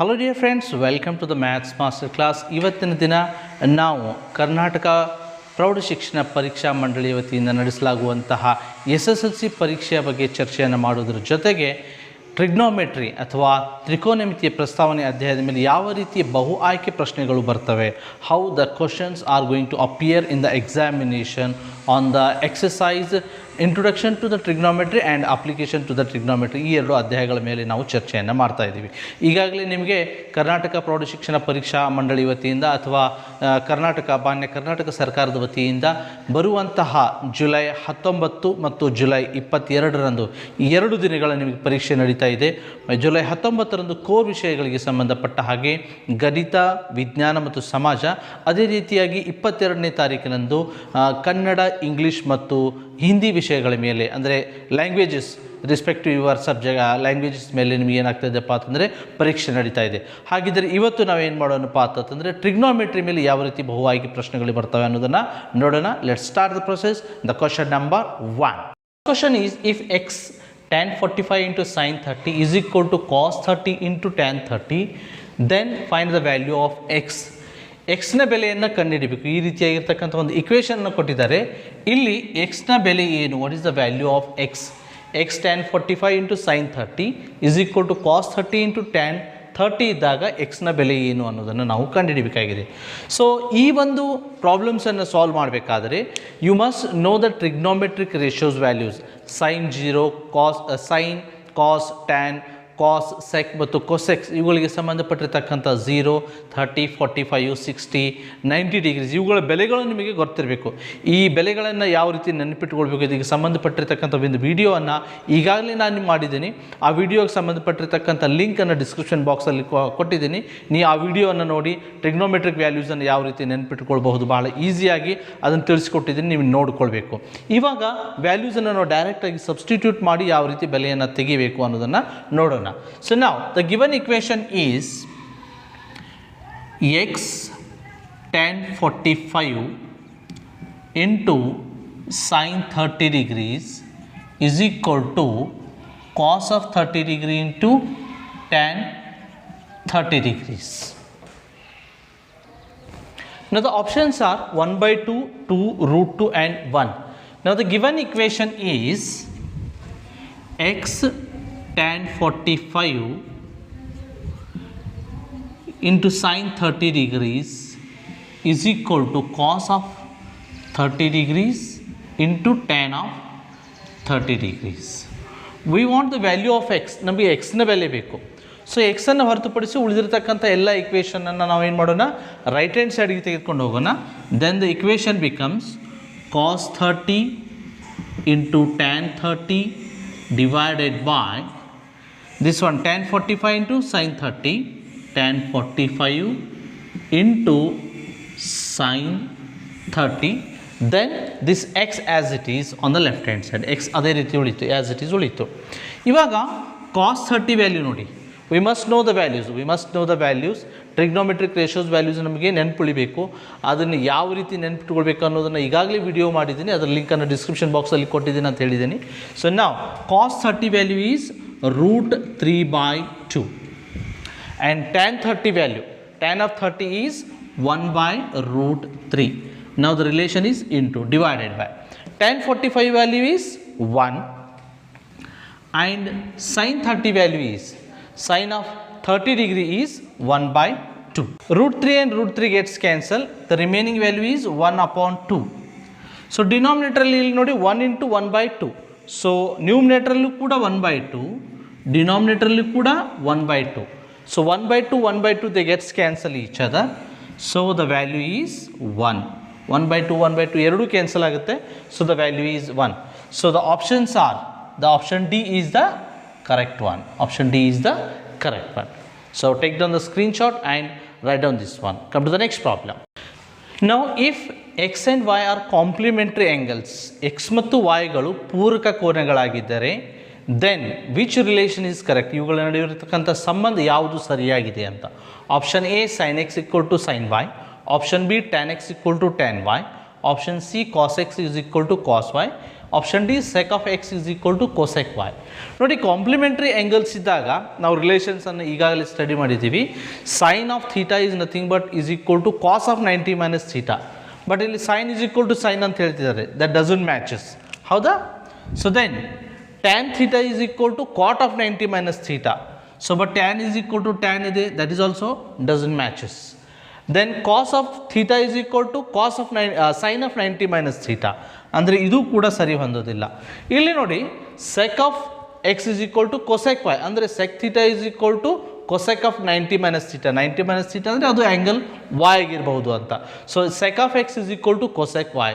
Hello dear friends, welcome to the maths master class. ಇವತ್ತಿನ ದಿನ ನಾವು ಕರ್ನಾಟಕ ಪ್ರೌಢಶಿಕ್ಷಣ ಪರೀಕ್ಷಾ ಮಂಡಳಿ ವತಿಯಿಂದ ನಡೆಸಲಾಗುವಂತಹ SSLC ಪರೀಕ್ಷೆಯ ಬಗ್ಗೆ ಚರ್ಚೆಯನ್ನು ಮಾಡೋದ್ರ ಜೊತೆಗೆ ಟ್ರಿಗ್ನೋಮೆಟ್ರಿ ಅಥವಾ ತ್ರಿಕೋನಮಿತಿಯ ಪ್ರಸ್ತಾವನೆ ಅಧ್ಯಾಯದ ಮೇಲೆ ಯಾವ ರೀತಿಯ ಬಹು ಆಯ್ಕೆ ಪ್ರಶ್ನೆಗಳು ಬರ್ತವೆ, how the questions are going to appear in the examination on the exercise introduction to the trigonometry and application to the trigonometry, ಈ ಎರಡು ಅಧ್ಯಾಯಗಳ ಮೇಲೆ ನಾವು ಚರ್ಚೆಯನ್ನು ಮಾಡ್ತಾ ಇದ್ದೀವಿ. ಈಗಾಗಲೇ ನಿಮಗೆ ಕರ್ನಾಟಕ ಪ್ರೌಢಶಿಕ್ಷಣ ಪರೀಕ್ಷಾ ಮಂಡಳಿ ವತಿಯಿಂದ ಅಥವಾ ಮಾನ್ಯ ಕರ್ನಾಟಕ ಸರ್ಕಾರದ ವತಿಯಿಂದ ಬರುವಂತಹ ಜುಲೈ 19 ಮತ್ತು ಜುಲೈ 22ರಂದು ಈ ಎರಡು ದಿನಗಳ ನಿಮಗೆ ಪರೀಕ್ಷೆ ನಡೀತಾ ಇದೆ. ಜುಲೈ 19ರಂದು ಕೋರ್ ವಿಷಯಗಳಿಗೆ ಸಂಬಂಧಪಟ್ಟ ಹಾಗೆ ಗಣಿತ, ವಿಜ್ಞಾನ ಮತ್ತು ಸಮಾಜ, ಅದೇ ರೀತಿಯಾಗಿ 22ನೇ ತಾರೀಕಿನಂದು ಕನ್ನಡ, ಇಂಗ್ಲೀಷ್ ಮತ್ತು ಹಿಂದಿ ವಿಷಯಗಳ ಮೇಲೆ, ಅಂದರೆ languages respect to your languages ಮೇಲೆ ನಿಮಗೆ ಏನಾಗ್ತಾಯಿದೆಪ್ಪ ಅಂತಂದರೆ ಪರೀಕ್ಷೆ ನಡೀತಾ ಇದೆ. ಹಾಗಿದ್ದರೆ ಇವತ್ತು ನಾವೇನು ಮಾಡೋಣಪ್ಪ ಅಂತಂದರೆ ಟ್ರಿಗ್ನೋಮೆಟ್ರಿ ಮೇಲೆ ಯಾವ ರೀತಿ ಬಹು ಆಯ್ಕೆ ಪ್ರಶ್ನೆಗಳು ಬರ್ತವೆ ಅನ್ನೋದನ್ನು ನೋಡೋಣ. Let's start the process. The question number 1. Question is if x tan 45 into sin 30 is equal to cos 30 into tan 30, then find the value of x. ಎಕ್ಸ್ನ ಬೆಲೆಯನ್ನು ಕಂಡುಹಿಡಬೇಕು. ಈ ರೀತಿಯಾಗಿರ್ತಕ್ಕಂಥ ಒಂದು ಇಕ್ವೇಷನ್ನ ಕೊಟ್ಟಿದ್ದಾರೆ. ಇಲ್ಲಿ ಎಕ್ಸ್ನ ಬೆಲೆ ಏನು, what is the value of x. X tan 45 into sine 30 is equal to cos 30 into tan 30 ಇದ್ದಾಗ ಎಕ್ಸ್ನ ಬೆಲೆ ಏನು ಅನ್ನೋದನ್ನು ನಾವು ಕಂಡುಹಿಡಬೇಕಾಗಿದೆ. ಸೊ ಈ ಒಂದು ಪ್ರಾಬ್ಲಮ್ಸನ್ನು ಸಾಲ್ವ್ ಮಾಡಬೇಕಾದರೆ you must know the trigonometric ratios values. Sine 0, sine, cos, tan, cos, sec ಮತ್ತು ಕೊಸೆಕ್ಸ್ ಇವುಗಳಿಗೆ ಸಂಬಂಧಪಟ್ಟಿರ್ತಕ್ಕಂಥ 0, 30, 45, 60, 90 ಡಿಗ್ರೀಸ್ ಇವುಗಳ ಬೆಲೆಗಳು ನಿಮಗೆ ಗೊತ್ತಿರಬೇಕು. ಈ ಬೆಲೆಗಳನ್ನು ಯಾವ ರೀತಿ ನೆನಪಿಟ್ಕೊಳ್ಬೇಕು, ಇದಕ್ಕೆ ಸಂಬಂಧಪಟ್ಟಿರ್ತಕ್ಕಂಥ ಒಂದು ವಿಡಿಯೋವನ್ನು ಈಗಾಗಲೇ ನಾನು ಮಾಡಿದ್ದೀನಿ. ಆ ವಿಡಿಯೋಗೆ ಸಂಬಂಧಪಟ್ಟಿರ್ತಕ್ಕಂಥ ಲಿಂಕನ್ನು ಡಿಸ್ಕ್ರಿಪ್ಷನ್ ಬಾಕ್ಸಲ್ಲಿ ಕೊಟ್ಟಿದ್ದೀನಿ. ನೀವು ಆ ವಿಡಿಯೋವನ್ನು ನೋಡಿ ಟ್ರಿಗ್ನೋಮೆಟ್ರಿಕ್ ವ್ಯಾಲ್ಯೂಸನ್ನು ಯಾವ ರೀತಿ ನೆನಪಿಟ್ಕೊಳ್ಬಹುದು ಭಾಳ ಈಸಿಯಾಗಿ ಅದನ್ನು ತಿಳಿಸ್ಕೊಟ್ಟಿದ್ದೀನಿ, ನೀವು ನೋಡ್ಕೊಳ್ಬೇಕು. ಇವಾಗ ವ್ಯಾಲ್ಯೂಸನ್ನು ನಾವು ಡೈರೆಕ್ಟಾಗಿ ಸಬ್ಸ್ಟಿಟ್ಯೂಟ್ ಮಾಡಿ ಯಾವ ರೀತಿ ಬೆಲೆಯನ್ನು ತೆಗಿಬೇಕು ಅನ್ನೋದನ್ನು ನೋಡೋಣ. So now the given equation is x tan 45 into sin 30 degrees is equal to cos of 30 degree into tan 30 degrees. Now the options are 1/2, 2, root 2 and 1. Now the given equation is x tan 45 into sin 30 degrees is equal to cos of 30 degrees into tan of 30 degrees. We want the value of x. ನಮಗೆ ಎಕ್ಸ್ನ ಬೆಲೆ ಬೇಕು. So ಎಕ್ಸನ್ನು ಹೊರತುಪಡಿಸಿ ಉಳಿದಿರ್ತಕ್ಕಂಥ ಎಲ್ಲ ಇಕ್ವೇಷನನ್ನು ನಾವೇನು ಮಾಡೋಣ, right hand ಸೈಡ್ಗೆ ತೆಗೆದುಕೊಂಡು ಹೋಗೋಣ. Then the equation becomes cos 30 into tan 30 divided by this one tan 45 into sin 30, tan 45 into sin 30, then this x as it is on the left hand side, x ಅದೇ ರೀತಿ ಉಳಿತು, as it is ಉಳಿತು. ಇವಾಗ cos 30 value ನೋಡಿ, we must know the values. Trigonometric ratios values ನಮಗೆ ನೆನಪುಳಿಬೇಕು. ಅದನ್ನು ಯಾವ ರೀತಿ ನೆನಪಿಟ್ಕೊಳ್ಬೇಕು ಅನ್ನೋದನ್ನು ಈಗಾಗಲೇ ವಿಡಿಯೋ ಮಾಡಿದ್ದೀನಿ, ಅದರ ಲಿಂಕನ್ನು ಡಿಸ್ಕ್ರಿಪ್ಷನ್ ಬಾಕ್ಸಲ್ಲಿ ಕೊಟ್ಟಿದ್ದೀನಿ ಅಂತ ಹೇಳಿದ್ದೀನಿ. ಸೊ ನಾವು cos 30 value is root 3/2 and tan 30 value, tan of 30 is 1/root 3. Now the relation is into, divided by. Tan 45 value is 1 and sin 30 value is, sin of 30 degree is 1/2. Root 3 and root 3 gets cancelled. The remaining value is 1/2. So denominator ಇಲ್ಲಿ ನೋಡಿ 1 into 1/2. So numerator ಕೂಡ 1/2, denominator ಕೂಡ 1/2. So 1/2 they gets cancel each other. So the value is 1. 1/2 ಎರಡು cancel ಆಗುತ್ತೆ. So the value is 1. So the options are, the option D is the correct one. Option D is the correct one. So take down the screenshot and write down this one. Come to the next problem. Now if x and y are complementary angles, x ಮತ್ತು y ಗಳು ಪೂರಕ ಕೋನಗಳಾಗಿದ್ದರೆ then which relation is correct, ಇವುಗಳ ನಡುವೆ ಇರತಕ್ಕಂಥ ಸಂಬಂಧ ಯಾವುದು ಸರಿಯಾಗಿದೆ ಅಂತ. Option A sin x equal to sin y, option B tan x equal to tan y, option C cos x is equal to cos y, option D sec of x is equal to cosec y. ನೋಡಿ, complementary angles ಇದ್ದಾಗ ನಾವು ರಿಲೇಷನ್ಸನ್ನು ಈಗಾಗಲೇ study ಮಾಡಿದ್ದೀವಿ. Sine of theta is nothing but is equal to cos of 90 minus theta. But ಇಲ್ಲಿ sine is equal to sine ಅಂತ ಹೇಳ್ತಿದ್ದಾರೆ, that doesn't matches. ಹೌದಾ? So then tan theta is equal to cot of 90 minus theta. So but tan is equal to tan ಇದೆ, that is also doesn't matches. Then cos of theta is equal to cos of sine of 90 minus theta, ಅಂದರೆ ಇದು ಕೂಡ ಸರಿ ಹೊಂದೋದಿಲ್ಲ. ಇಲ್ಲಿ ನೋಡಿ, sec of x is equal to cosec y, ಅಂದರೆ sec theta is equal to cosec of 90 minus theta. 90 minus theta ಅಂದರೆ ಅದು ಆ್ಯಂಗಲ್ ವೈ ಆಗಿರಬಹುದು ಅಂತ. So sec of x is equal to cosec y.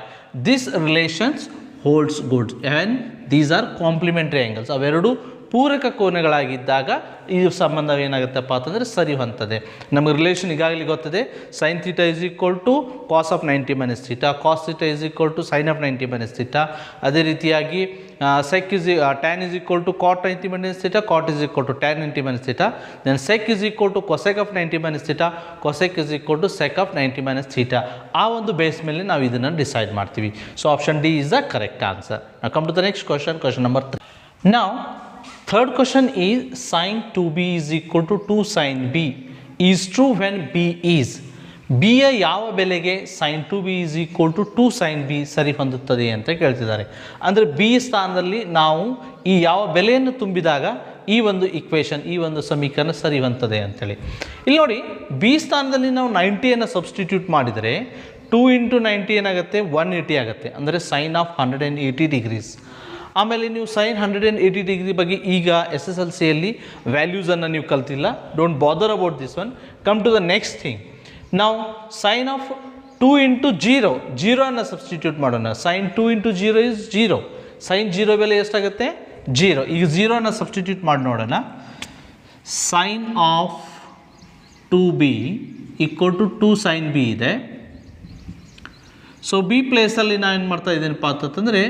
This relations holds good and these are complementary angles. ಅವೆರಡು ಪೂರಕ ಕೋನಗಳಾಗಿದ್ದಾಗ ಈ ಸಂಬಂಧ ಏನಾಗುತ್ತಪ್ಪ ಅಂತಂದರೆ ಸರಿ ಹೊಂತದೆ. ನಮಗೆ ರಿಲೇಷನ್ ಈಗಾಗಲೇ ಗೊತ್ತದೆ, sine theta is equal to cos of 90 minus theta, cos theta is equal to sine of 90 minus theta. ಅದೇ ರೀತಿಯಾಗಿ sec is tan is equal to cot 90 minus theta, cot is equal to tan 90 minus theta. Then sec is equal to cosec of 90 minus theta, cosec is equal to sec of 90 minus theta. ಆ ಒಂದು base ಮೇಲೆ ನಾವು ಇದನ್ನು decide ಮಾಡ್ತೀವಿ. So option d is the correct answer. Now come to the next question, question number 3. Now third question is sin 2b is equal to 2 sin b is true when b is. b ಯ ಯಾವ ಬೆಲೆಗೆ sin 2b is equal to 2 sin b ಸರಿ ಹೊಂದುತ್ತದೆ ಅಂತ ಕೇಳ್ತಿದ್ದಾರೆ. ಅಂದರೆ b ಸ್ಥಾನದಲ್ಲಿ ನಾವು ಈ ಯಾವ ಬೆಲೆಯನ್ನು ತುಂಬಿದಾಗ ಈ ಒಂದು ಇಕ್ವೇಷನ್, ಈ ಒಂದು ಸಮೀಕರಣ ಸರಿ ಹೊಂದುತ್ತದೆ ಅಂತೇಳಿ. ಇಲ್ಲಿ ನೋಡಿ, b ಸ್ಥಾನದಲ್ಲಿ ನಾವು 90ಯನ್ನು ಸಬ್ಸ್ಟಿಟ್ಯೂಟ್ ಮಾಡಿದರೆ 2 × 90 ಏನಾಗುತ್ತೆ, 180 ಆಗುತ್ತೆ, ಅಂದರೆ ಸೈನ್ ಆಫ್ 180 ಡಿಗ್ರೀಸ್. ಆಮೇಲೆ ನೀವು ಸೈನ್ 180 ಡಿಗ್ರಿ ಬಗ್ಗೆ ಈಗ SSLCಯಲ್ಲಿ ವ್ಯಾಲ್ಯೂಸನ್ನು ನೀವು ಕಲ್ತಿಲ್ಲ, don't bother about this one. Come to the next thing. ನಾವು ಸೈನ್ ಆಫ್ 2 × 0, 0 ಸಬ್ಸ್ಟಿಟ್ಯೂಟ್ ಮಾಡೋಣ. Sine 2 × 0 is 0. ಸೈನ್ 0 ಬೆಲೆ ಎಷ್ಟಾಗುತ್ತೆ, 0. ಈಗ 0 ಸಬ್ಸ್ಟಿಟ್ಯೂಟ್ ಮಾಡಿ ನೋಡೋಣ. Sine of 2b equal to 2 sine b ಇದೆ. ಸೊ ಬಿ ಪ್ಲೇಸಲ್ಲಿ ನಾನು ಏನು ಮಾಡ್ತಾ ಇದ್ದೀನಪ್ಪ ಅಂತಂದರೆ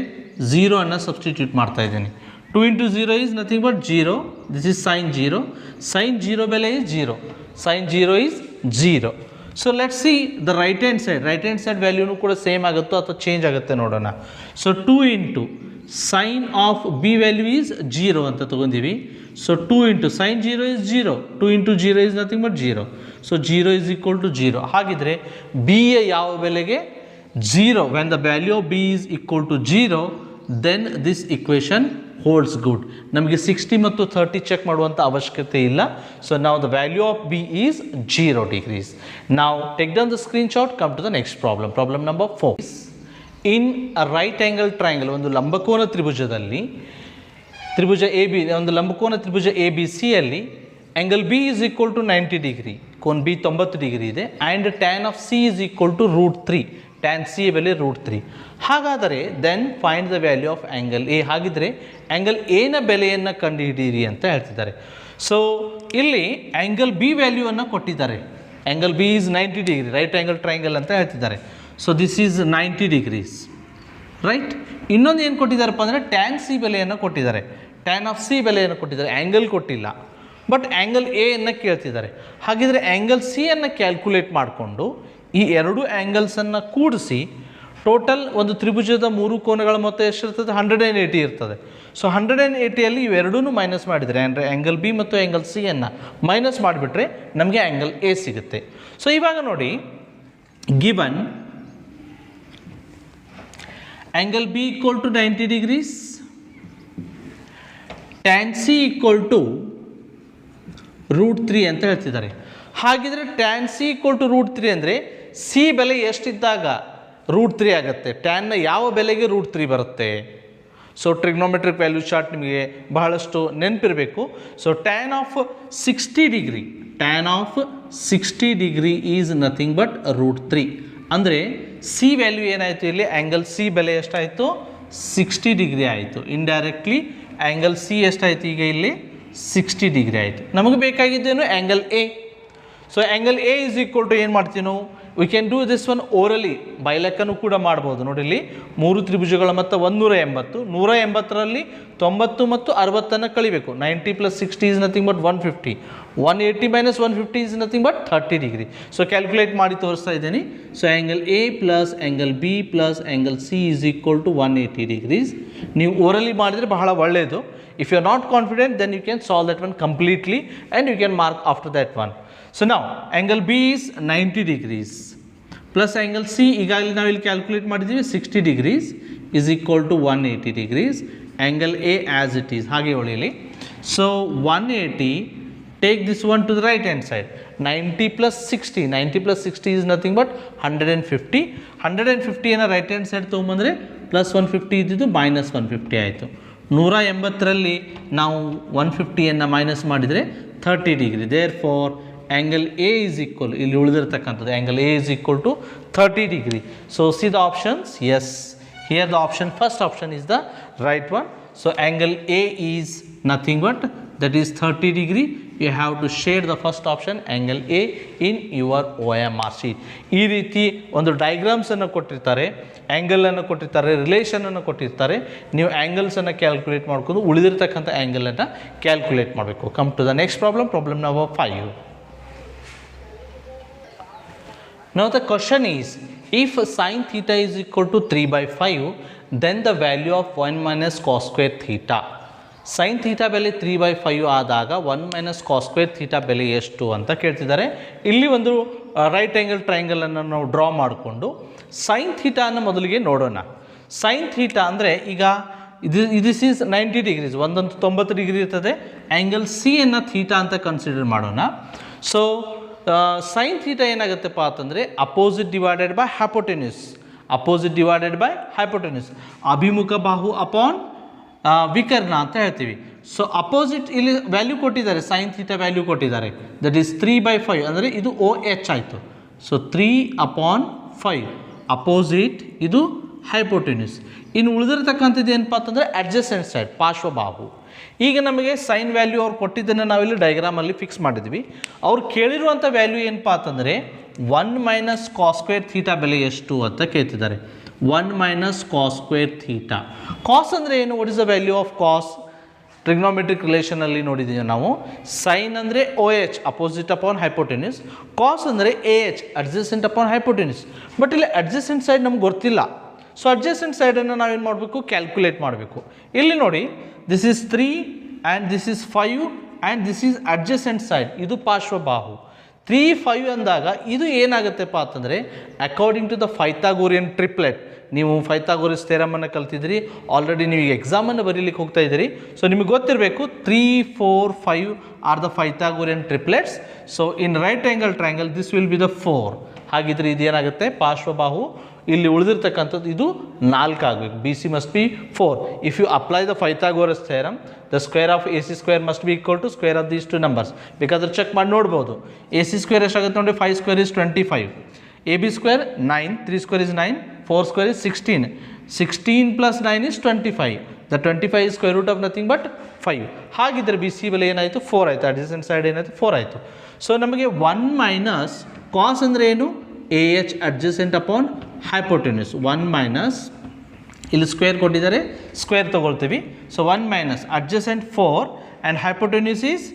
0 ಸಬ್ಸ್ಟಿಟ್ಯೂಟ್ ಮಾಡ್ತಾ ಇದ್ದೀನಿ. 2 × 0 is nothing but 0. This is sine 0. Sine 0 ಬೆಲೆ is 0. Sine 0 is 0. So let's see the right hand side. Right hand side ವ್ಯಾಲ್ಯೂನು ಕೂಡ ಸೇಮ್ ಆಗುತ್ತೋ ಅಥವಾ ಚೇಂಜ್ ಆಗುತ್ತೆ ನೋಡೋಣ. So 2 × sine of b value is 0 ಅಂತ ತೊಗೊಂಡಿವಿ. So 2 × sine 0 is 0. 2 × 0 is nothing but 0. So 0 is equal to 0. ಹಾಗಿದ್ರೆ B ಯ ಯಾವ ಬೆಲೆಗೆ 0, when the value of b is equal to 0, then this equation holds good. ನಮಗೆ 60 ಮತ್ತು 30 ಚೆಕ್ ಮಾಡುವಂಥ ಅವಶ್ಯಕತೆ ಇಲ್ಲ. So now the value of b is 0 degrees. Now take down the screenshot, come to the next problem. Problem number 4. In a right angle triangle, ಒಂದು ಲಂಬಕೋನ ತ್ರಿಭುಜದಲ್ಲಿ, ತ್ರಿಭುಜ AB, ಒಂದು ಲಂಬಕೋನ ತ್ರಿಭುಜ ABCಯಲ್ಲಿ angle B is equal to 90 degree, ಕೋನ್ B 90 degree ಇದೆ. And tan of C is equal to √3. Tan c ಬೆಲೆ √3. ಹಾಗಾದರೆ then find the value of angle a. ಹಾಗಿದ್ರೆ ಆ್ಯಂಗಲ್ ಎನ ಬೆಲೆಯನ್ನು ಕಂಡುಹಿಡಿಯಿರಿ ಅಂತ ಹೇಳ್ತಿದ್ದಾರೆ. ಸೊ ಇಲ್ಲಿ ಆ್ಯಂಗಲ್ ಬಿ ವ್ಯಾಲ್ಯೂವನ್ನು ಕೊಟ್ಟಿದ್ದಾರೆ. Angle B is 90 degree, right angle triangle ಅಂತ ಹೇಳ್ತಿದ್ದಾರೆ. So this is 90 degrees, right. ಇನ್ನೊಂದು ಏನು ಕೊಟ್ಟಿದ್ದಾರಪ್ಪ ಅಂದರೆ ಟ್ಯಾನ್ ಸಿ ಬೆಲೆಯನ್ನು ಕೊಟ್ಟಿದ್ದಾರೆ. ಟ್ಯಾನ್ ಆಫ್ ಸಿ ಬೆಲೆಯನ್ನು ಕೊಟ್ಟಿದ್ದಾರೆ, ಆ್ಯಂಗಲ್ ಕೊಟ್ಟಿಲ್ಲ. ಬಟ್ ಆ್ಯಂಗಲ್ ಎಯನ್ನು ಕೇಳ್ತಿದ್ದಾರೆ. ಹಾಗಿದ್ರೆ ಆ್ಯಂಗಲ್ ಸಿಯನ್ನು ಕ್ಯಾಲ್ಕುಲೇಟ್ ಮಾಡಿಕೊಂಡು ಈ ಎರಡು ಆ್ಯಂಗಲ್ಸನ್ನು ಕೂಡಿಸಿ ಟೋಟಲ್ ಒಂದು ತ್ರಿಭುಜದ 3 ಕೋನಗಳ ಮೊತ್ತ ಎಷ್ಟಿರ್ತದೆ, 180 ಇರ್ತದೆ. ಸೊ 180ಯಲ್ಲಿ ಇವೆರಡೂ ಮೈನಸ್ ಮಾಡಿದರೆ, ಅಂದರೆ ಆ್ಯಂಗಲ್ ಬಿ ಮತ್ತು ಆ್ಯಂಗಲ್ ಸಿಯನ್ನು ಮೈನಸ್ ಮಾಡಿಬಿಟ್ರೆ ನಮಗೆ ಆ್ಯಂಗಲ್ ಎ ಸಿಗುತ್ತೆ. ಸೊ ಇವಾಗ ನೋಡಿ, given angle b equal to 90 degrees, tan c equal to √3 ಅಂತ ಹೇಳ್ತಿದ್ದಾರೆ. ಹಾಗಿದ್ರೆ ಟ್ಯಾನ್ ಸಿ ಈಕ್ವಲ್ ಟು √3 ಅಂದರೆ ಸಿ ಬೆಲೆ ಎಷ್ಟಿದ್ದಾಗ √3 ಆಗುತ್ತೆ, ಟ್ಯಾನ್ನ ಯಾವ ಬೆಲೆಗೆ √3 ಬರುತ್ತೆ. ಸೊ ಟ್ರಿಗ್ನೋಮೆಟ್ರಿಕ್ ವ್ಯಾಲ್ಯೂ ಚಾರ್ಟ್ ನಿಮಗೆ ಬಹಳಷ್ಟು ನೆನಪಿರಬೇಕು. So tan of 60 degree, tan of 60 degree is nothing but √3. ಅಂದರೆ ಸಿ ವ್ಯಾಲ್ಯೂ ಏನಾಯಿತು, ಇಲ್ಲಿ ಆ್ಯಂಗಲ್ ಸಿ ಬೆಲೆ ಎಷ್ಟಾಯಿತು, 60 ಡಿಗ್ರಿ ಆಯಿತು. ಇಂಡೈರೆಕ್ಟ್ಲಿ ಆ್ಯಂಗಲ್ ಸಿ ಎಷ್ಟಾಯಿತು, ಈಗ ಇಲ್ಲಿ 60 ಡಿಗ್ರಿ ಆಯಿತು. ನಮಗೆ ಬೇಕಾಗಿದ್ದೇನು angle a. So angle a is equal to ಏನು ಮಾಡ್ತೀವಿ ನಾವು, we can do this one orally ಬೈಲೆಕ್ಕನೂ ಕೂಡ ಮಾಡ್ಬೋದು. ನೋಡಿ ಇಲ್ಲಿ 3 ತ್ರಿಭುಜಗಳ ಮೊತ್ತ 180. 180ರಲ್ಲಿ 90 ಮತ್ತು 60 ಕಳಿಬೇಕು. 90 + 60 is nothing but 150. 180 - 150 is nothing but 30 degree. So calculate ಮಾಡಿ ತೋರಿಸ್ತಾ ಇದ್ದೀನಿ. So angle a plus angle b plus angle c is equal to 180 degrees. ನೀವು ಓರಲಿ ಮಾಡಿದರೆ ಬಹಳ ಒಳ್ಳೆಯದು. If you are not confident, then you can solve that one completely and you can mark after that one. So now angle B is 90 degrees plus angle C ಈಗಾಗಲೇ ನಾವು ಇಲ್ಲಿ calculate ಮಾಡಿದ್ದೀವಿ 60 degrees is equal to 180 degrees. Angle A as it is ಹಾಗೆ ಉಳಿಯಲಿ. So 180, take this one to the right hand side. 90 + 60, 90 + 60 is nothing but 150. 150 ಅನ್ನು right hand side ತೊಗೊಂಬಂದರೆ +150 ಇದ್ದಿದ್ದು -150 ಆಯಿತು. 180ರಲ್ಲಿ ನಾವು 150ಯನ್ನು minus ಮಾಡಿದರೆ 30 degree. Therefore angle a is equal, ಇಲ್ಲಿ ಉಳಿದಿರ್ತಕ್ಕಂಥದ್ದು angle a is equal to 30 degree. So see the options. Yes, here the option, first option is the right one. So angle a is nothing but that is 30 degree. You have to share the first option angle A in your OMR sheet. ಈ ರೀತಿ ಒಂದು ಡಯಾಗ್ರಾಮ್ಸನ್ನು ಕೊಟ್ಟಿರ್ತಾರೆ, ಆ್ಯಂಗಲನ್ನು ಕೊಟ್ಟಿರ್ತಾರೆ, ರಿಲೇಷನನ್ನು ಕೊಟ್ಟಿರ್ತಾರೆ. ನೀವು ಆ್ಯಂಗಲ್ಸನ್ನು calculate ಮಾಡ್ಕೊಂಡು ಉಳಿದಿರ್ತಕ್ಕಂಥ ಆ್ಯಂಗಲನ್ನು ಕ್ಯಾಲ್ಕುಲೇಟ್ ಮಾಡಬೇಕು. Come to the next problem, problem number 5. Now the question is, if sin theta is equal to 3/5, then the value of 1 minus cos square theta. Sign theta ಬೆಲೆ 3/5 ಆದಾಗ 1 - cos square ಥೀಟಾ ಬೆಲೆ ಎಷ್ಟು ಅಂತ ಕೇಳ್ತಿದ್ದಾರೆ. ಇಲ್ಲಿ ಒಂದು right angle ಟ್ರಯಾಂಗಲನ್ನು ನಾವು draw ಮಾಡಿಕೊಂಡು ಸೈನ್ ಥೀಟಾನ ಮೊದಲಿಗೆ ನೋಡೋಣ. ಸೈನ್ ಥೀಟಾ ಅಂದರೆ ಈಗ ದಿಸ್ ಈಸ್ 90 ಡಿಗ್ರೀಸ್, ಒಂದಂತೂ 90 ಡಿಗ್ರಿ ಇರ್ತದೆ. ಆ್ಯಂಗಲ್ ಸಿ ಅನ್ನು ಥೀಟಾ ಅಂತ ಕನ್ಸಿಡರ್ ಮಾಡೋಣ. ಸೊ ಸೈನ್ ಥೀಟಾ ಏನಾಗುತ್ತಪ್ಪ ಅಂತಂದರೆ opposite divided by hypotenuse, opposite divided by hypotenuse, ಅಭಿಮುಖ ಬಾಹು ಅಪಾನ್ ವಿಕರ್ಣ ಅಂತ ಹೇಳ್ತೀವಿ. ಸೊ ಅಪೋಸಿಟ್ ಇಲ್ಲಿ ವ್ಯಾಲ್ಯೂ ಕೊಟ್ಟಿದ್ದಾರೆ, ಸೈನ್ ಥೀಟಾ ವ್ಯಾಲ್ಯೂ ಕೊಟ್ಟಿದ್ದಾರೆ, ದಟ್ ಈಸ್ 3/5 ಅಂದರೆ ಇದು OH ಆಯಿತು. ಸೊ 3/5 ಅಪೋಸಿಟ್, ಇದು ಹೈಪೋಟೆನ್ಯೂಸ್. ಇನ್ನು ಉಳಿದಿರ್ತಕ್ಕಂಥದ್ದು ಏನಪ್ಪ ಅಂತಂದರೆ ಅಡ್ಜಸೆಂಟ್ ಸೈಡ್, ಪಾರ್ಶ್ವಬಾಹು. ಈಗ ನಮಗೆ ಸೈನ್ ವ್ಯಾಲ್ಯೂ ಅವ್ರು ಕೊಟ್ಟಿದ್ದನ್ನು ನಾವಿಲ್ಲಿ ಡಯಾಗ್ರಾಮಲ್ಲಿ ಫಿಕ್ಸ್ ಮಾಡಿದ್ವಿ. ಅವ್ರು ಕೇಳಿರುವಂಥ ವ್ಯಾಲ್ಯೂ ಏನಪ್ಪ ಅಂತಂದರೆ 1 - cos square ಥೀಟಾ ಬೆಲೆ ಎಷ್ಟು ಅಂತ ಕೇಳ್ತಿದ್ದಾರೆ. 1 - cos square theta. Cos ಅಂದರೆ ಏನು? What is the value of cos? Trigonometric ರಿಲೇಷನಲ್ಲಿ ನೋಡಿದ್ದೀವಿ ನಾವು. ಸೈನ್ ಅಂದರೆ OH opposite upon hypotenuse, cos ಅಂದರೆ AH adjacent upon hypotenuse. But ಇಲ್ಲಿ ಅಡ್ಜಸೆಂಟ್ ಸೈಡ್ ನಮ್ಗೆ ಗೊತ್ತಿಲ್ಲ. ಸೊ ಅಡ್ಜಸೆಂಟ್ ಸೈಡನ್ನು ನಾವೇನು ಮಾಡಬೇಕು? ಕ್ಯಾಲ್ಕುಲೇಟ್ ಮಾಡಬೇಕು. ಇಲ್ಲಿ ನೋಡಿ, this is 3 and this is 5 and this is adjacent side, ಇದು ಪಾರ್ಶ್ವಬಾಹು. 3, 5 ಅಂದಾಗ ಇದು ಏನಾಗುತ್ತೆಪ್ಪ ಅಂತಂದರೆ ಅಕಾರ್ಡಿಂಗ್ ಟು ದ ಫೈಥಾಗೋರಿಯನ್ ಟ್ರಿಪ್ಲೆಟ್. ನೀವು ಫೈಥಾಗೋರಸ್ ಥಿಯರಮನ್ನು ಕಲ್ತಿದ್ದೀರಿ ಆಲ್ರೆಡಿ, ನೀವು ಈಗ ಎಕ್ಸಾಮನ್ನು ಬರೀಲಿಕ್ಕೆ ಹೋಗ್ತಾ ಇದ್ದೀರಿ. ಸೊ ನಿಮಗೆ ಗೊತ್ತಿರಬೇಕು 3, 4, 5 are the Pythagorean triplets. So in right angle triangle this will be the 4. ಹಾಗಿದ್ರೆ ಇದೇನಾಗುತ್ತೆ? ಪಾರ್ಶ್ವಬಾಹು. ಇಲ್ಲಿ ಉಳಿದಿರ್ತಕ್ಕಂಥದ್ದು ಇದು 4 ಆಗಬೇಕು. BC must be 4. If you apply the Pythagoras theorem, the square of AC square must be equal to square of these 2 numbers. ಬೇಕಾದ್ರೆ check ಮಾಡಿ ನೋಡ್ಬೋದು. AC square ಎಷ್ಟಾಗುತ್ತೆ ನೋಡಿ, 5 square is 25, AB square 9, 3 square is 9, 4 square is 16, 16 + 9 is 25. ದ 25 is square root of nothing but 5. ಹಾಗಿದ್ರೆ BC ಬೆಲೆ ಏನಾಯಿತು? 4 ಆಯಿತು. ಅಡ್ಜಸೆಂಟ್ ಸೈಡ್ ಏನಾಯಿತು? 4 ಆಯಿತು. ಸೊ ನಮಗೆ 1 - cos ಅಂದರೆ ಏನು? AH adjacent upon hypotenuse. 1 - ಇಲ್ಲಿ ಸ್ಕ್ವೇರ್ ಕೊಟ್ಟಿದ್ದಾರೆ, ಸ್ಕ್ವೇರ್ ತೊಗೊಳ್ತೀವಿ. So 1 - adjacent 4 and hypotenuse is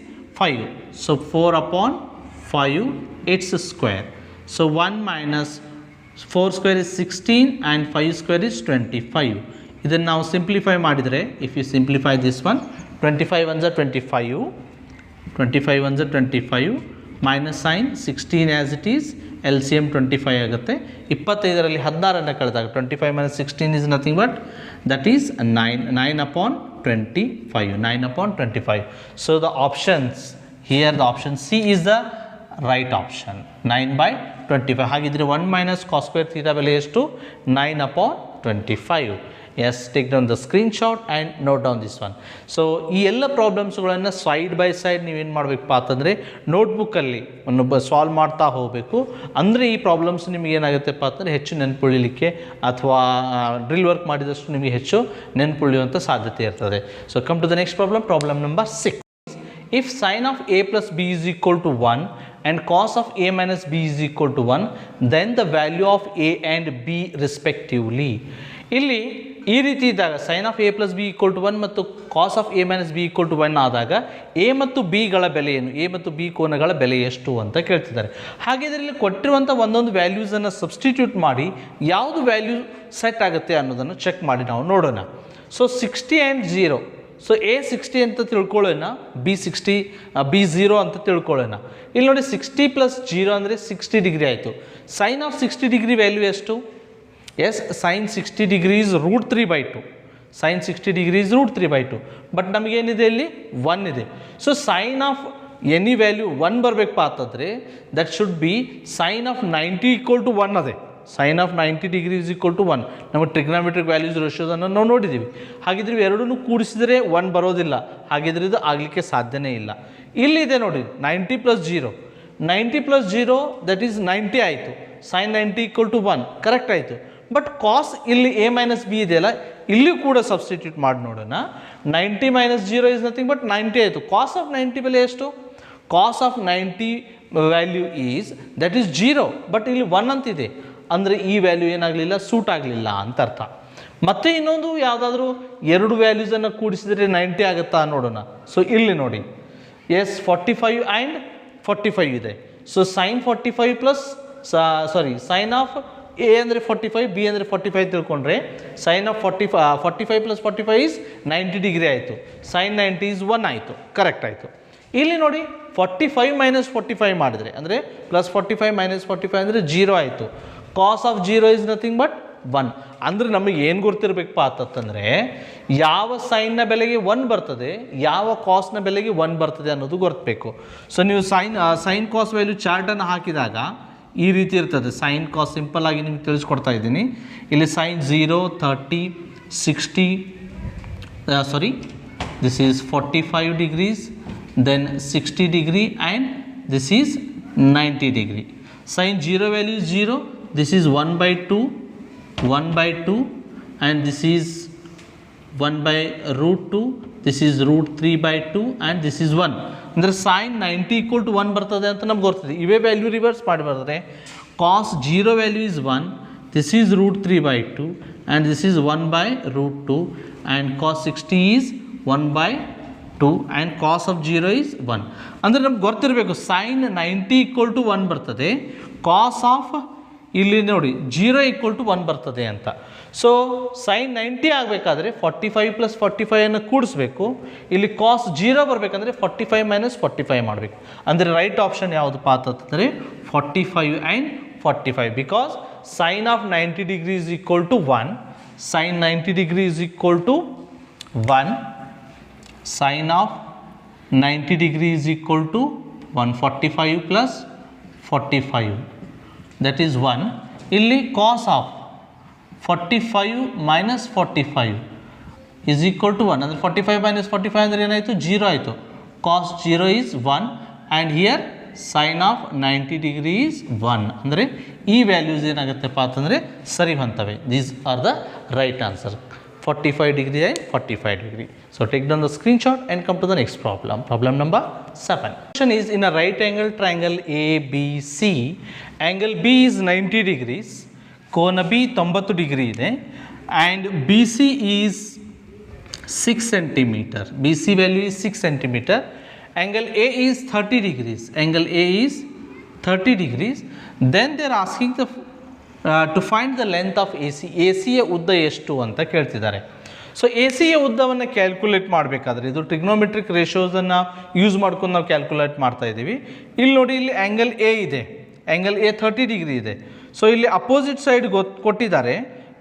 5. So 4/5 it's square. So 1 - 4 square is 16 and 5 square is 25. ಇದನ್ನು ನಾವು ಸಿಂಪ್ಲಿಫೈ ಮಾಡಿದರೆ, if you simplify this one, 25 1s are 25, 25 1s are 25 minus sine 16 as it is, LCM 25 ಆಗುತ್ತೆ. 25ರಲ್ಲಿ 16 ಕಳೆದಾಗ 25 - 16 is nothing but that is 9/25. 9/25. So the options here, the option C is the right option, 9/25. ಹಾಗಿದ್ರೆ 1 - cos square theta ಬೆಲೆ ಎಷ್ಟು? 9/25. Yes, take down the screenshot and note down this one. So ಈ ಎಲ್ಲ ಪ್ರಾಬ್ಲಮ್ಸ್ಗಳನ್ನು side by side ನೀವೇನು ಮಾಡಬೇಕಪ್ಪ ಅಂತಂದರೆ ನೋಟ್ಬುಕ್ಕಲ್ಲಿ solve ಮಾಡ್ತಾ ಹೋಗಬೇಕು. ಅಂದರೆ ಈ ಪ್ರಾಬ್ಲಮ್ಸ್ ನಿಮಗೆ ಏನಾಗುತ್ತೆಪ್ಪ ಅಂತಂದರೆ ಹೆಚ್ಚು ನೆನಪುಳಿಲಿಕ್ಕೆ ಅಥವಾ ಡ್ರಿಲ್ ವರ್ಕ್ ಮಾಡಿದಷ್ಟು ನಿಮಗೆ ಹೆಚ್ಚು ನೆನಪುಳಿಯುವಂಥ ಸಾಧ್ಯತೆ ಇರ್ತದೆ. So come to the next problem, problem number 6. If sin of A plus B is equal to 1, and cos of a minus b is equal to 1, then the value of a and b respectively. ಇಲ್ಲಿ ಈ ರೀತಿ ಇದ್ದಾಗ sin of a plus b equal to 1 ಮತ್ತು cos of a minus b equal to 1 ಆದಾಗ a ಮತ್ತು b ಗಳ ಬೆಲೆ ಏನು, a ಮತ್ತು b ಕೋನಗಳ ಬೆಲೆ ಎಷ್ಟು ಅಂತ ಕೇಳ್ತಿದ್ದಾರೆ. ಹಾಗೆ ಇದರಲ್ಲಿ ಕೊಟ್ಟಿರುವಂಥ ಒಂದೊಂದು ವ್ಯಾಲ್ಯೂಸನ್ನು ಸಬ್ಸ್ಟಿಟ್ಯೂಟ್ ಮಾಡಿ ಯಾವುದು ವ್ಯಾಲ್ಯೂ ಸೆಟ್ ಆಗುತ್ತೆ ಅನ್ನೋದನ್ನು ಚೆಕ್ ಮಾಡಿ ನಾವು ನೋಡೋಣ. ಸೊ 60 ಆ್ಯಂಡ್ 0, ಸೊ ಎ 60 ಅಂತ ತಿಳ್ಕೊಳ್ಳೋಣ, ಬಿ 60 ಬಿ 0 ಅಂತ ತಿಳ್ಕೊಳ್ಳೋಣ. ಇಲ್ಲಿ ನೋಡಿ 60 ಪ್ಲಸ್ 0 ಅಂದರೆ 60 ಡಿಗ್ರಿ ಆಯಿತು. ಸೈನ್ ಆಫ್ 60 ಡಿಗ್ರಿ ವ್ಯಾಲ್ಯೂ ಎಷ್ಟು? Yes, sine 60 degree is √3/2. Sine 60 degree is √3/2. But ನಮಗೇನಿದೆ ಇಲ್ಲಿ 1 ಇದೆ. So sine of any value 1 ಬರಬೇಕಪ್ಪ ಅಂತಂದರೆ that should be sine of 90 equal to 1 ಅದೇ. Sine of 90 degree is equal to 1. ನಮ್ಮ trigonometric values ರೇಷಿಯೋದನ್ನು ನಾವು ನೋಡಿದ್ದೀವಿ. ಹಾಗಿದ್ರೆ ಎರಡನ್ನೂ ಕೂಡಿಸಿದರೆ 1 ಬರೋದಿಲ್ಲ. ಹಾಗಿದ್ರೆ ಇದು ಆಗಲಿಕ್ಕೆ ಸಾಧ್ಯನೇ ಇಲ್ಲ. ಇಲ್ಲಿದೆ ನೋಡಿ 90 ಪ್ಲಸ್ 0, 90 ಪ್ಲಸ್ 0 ದಟ್ ಈಸ್ 90 ಆಯಿತು. ಸೈನ್ 90 ಈಕ್ವಲ್ ಟು 1 ಕರೆಕ್ಟ್ ಆಯಿತು. ಬಟ್ ಕಾಸ್ ಇಲ್ಲಿ ಎ ಮೈನಸ್ ಬಿ ಇದೆಯಲ್ಲ, ಇಲ್ಲಿಯೂ ಕೂಡ ಸಬ್ಸ್ಟಿಟ್ಯೂಟ್ ಮಾಡಿ ನೋಡೋಣ. 90 ಮೈನಸ್ 0 ಇಸ್ ನಥಿಂಗ್ ಬಟ್ 90 ಆಯಿತು. ಕಾಸ್ ಆಫ್ 90 ಬೆಲೆ ಎಷ್ಟು? Cos of 90 value is that is 0, but ಇಲ್ಲಿ 1 ಅಂತಿದೆ. ಅಂದರೆ ಈ ವ್ಯಾಲ್ಯೂ ಏನಾಗಲಿಲ್ಲ, ಸೂಟ್ ಆಗಲಿಲ್ಲ ಅಂತ ಅರ್ಥ. ಮತ್ತೆ ಇನ್ನೊಂದು ಯಾವುದಾದ್ರೂ ಎರಡು ವ್ಯಾಲ್ಯೂಸನ್ನು ಕೂಡಿಸಿದರೆ 90 ಆಗುತ್ತಾ ನೋಡೋಣ. ಸೊ ಇಲ್ಲಿ ನೋಡಿ, ಎಸ್ 45 ಆ್ಯಂಡ್ 45 ಇದೆ. So sine 45 plus sine of A ಅಂದರೆ 45, ಬಿ ಅಂದರೆ 45 ತಿಳ್ಕೊಂಡ್ರೆ sine of 45 plus 45 is 90 degree ಆಯಿತು. ಸೈನ್ 90 ಈಸ್ 1 ಆಯಿತು, ಕರೆಕ್ಟ್ ಆಯಿತು. ಇಲ್ಲಿ ನೋಡಿ 45 ಮೈನಸ್ 45 ಮಾಡಿದರೆ ಅಂದರೆ ಪ್ಲಸ್ 45 ಮೈನಸ್ 45 ಅಂದರೆ 0 ಆಯಿತು. ಕಾಸ್ ಆಫ್ 0 ಈಸ್ ನಥಿಂಗ್ ಬಟ್ 1. ಅಂದರೆ ನಮಗೆ ಏನು ಗೊತ್ತಿರಬೇಕಪ್ಪ ಅಂತಂದರೆ ಯಾವ ಸೈನ್ನ ಬೆಲೆಗೆ 1 ಬರ್ತದೆ, ಯಾವ ಕಾಸ್ನ ಬೆಲೆಗೆ 1 ಬರ್ತದೆ ಅನ್ನೋದು ಗೊತ್ತಬೇಕು. ಸೊ ನೀವು ಸೈನ್ ಕಾಸ್ ವ್ಯಾಲ್ಯೂ ಚಾರ್ಟನ್ನು ಹಾಕಿದಾಗ ಈ ರೀತಿ ಇರ್ತದೆ. ಸೈನ್ ಕಾಸ್ ಸಿಂಪಲ್ ಆಗಿ ನಿಮ್ಗೆ ತಿಳಿಸ್ಕೊಡ್ತಾ ಇದ್ದೀನಿ. ಇಲ್ಲಿ sine 0, 30, 60 this is 45 degrees, then 60 degree and this is 90 degree. Sine 0 value is 0, this is 1/2 and this is 1/√2, this is √3/2 and this is 1. ಅಂದರೆ ಸೈನ್ 90 ಈಕ್ವಲ್ ಟು 1 ಬರ್ತದೆ ಅಂತ ನಮ್ಗೆ ಗೊತ್ತಿದೆ. ಇವೇ ವ್ಯಾಲ್ಯೂ ರಿವರ್ಸ್ ಮಾಡಿ ಬರ್ತದೆ. Cos 0 value is 1, this is √3/2 and this is 1/√2 and cos 60 is 1/2 and cos of 0 is 1. ಅಂದರೆ ನಮ್ಗೆ ಗೊತ್ತಿರಬೇಕು ಸೈನ್ 90 ಈಕ್ವಲ್ ಟು 1 ಬರ್ತದೆ, ಕಾಸ್ ಆಫ್ ಇಲ್ಲಿ ನೋಡಿ 0 ಈಕ್ವಲ್ ಟು 1 ಬರ್ತದೆ ಅಂತ. ಸೊ ಸೈನ್ 90 ಆಗಬೇಕಾದ್ರೆ 45 ಪ್ಲಸ್ 45 ಕೂಡಿಸ್ಬೇಕು. ಇಲ್ಲಿ ಕಾಸ್ 0 ಬರಬೇಕಂದ್ರೆ 45 ಮೈನಸ್ 45 ಮಾಡಬೇಕು. ಅಂದರೆ ರೈಟ್ ಆಪ್ಷನ್ ಯಾವುದಪ್ಪ ಅಂತಂದರೆ 45 and 45. Because sine of 90 degree is equal to 1, sine 90 degree is equal to 1, sine of 90 degree is equal to 145 plus 45 that is 1. ಇಲ್ಲಿ cos of 45 minus 45 is equal to 1. ಅಂದರೆ 45 minus 45 ಅಂದರೆ ಏನಾಯಿತು, 0 ಆಯಿತು. cos 0 is 1 and here sin of 90 degree is 1. ಅಂದರೆ ಈ values ಏನಾಗುತ್ತೆಪ್ಪ ಅಂತಂದರೆ ಸರಿ ಹೊಂತವೆ. These are the right answer, 45 degree and 45 degree. So take down the screenshot and come to the next problem. Problem number 7. Question is in a right angle triangle ABC, angle B is 90 degrees, ಕೋನ B 90 degree ಇದೆ and BC is 6 centimeter. BC value is 6 centimeter. Angle A is 30 degrees. Angle A is 30 degrees. Then they are asking to find the length of AC. AC ಯ ಉದ್ದ ಎಷ್ಟು ಅಂತ ಕೇಳ್ತಿದ್ದಾರೆ. So A ಸಿಯ ಉದ್ದವನ್ನು calculate ಮಾಡಬೇಕಾದ್ರೆ ಇದು ಟ್ರಿಗ್ನೋಮೆಟ್ರಿಕ್ ರೇಷಿಯೋಸನ್ನು ಯೂಸ್ ಮಾಡ್ಕೊಂಡು ನಾವು ಕ್ಯಾಲ್ಕುಲೇಟ್ ಮಾಡ್ತಾ ಇದ್ದೀವಿ. ಇಲ್ಲಿ ನೋಡಿ, ಇಲ್ಲಿ ಆ್ಯಂಗಲ್ ಎ ಇದೆ, ಆ್ಯಂಗಲ್ ಎ 30 ಡಿಗ್ರಿ ಇದೆ. ಸೊ ಇಲ್ಲಿ ಅಪೋಸಿಟ್ ಸೈಡ್ ಕೊಟ್ಟಿದ್ದಾರೆ,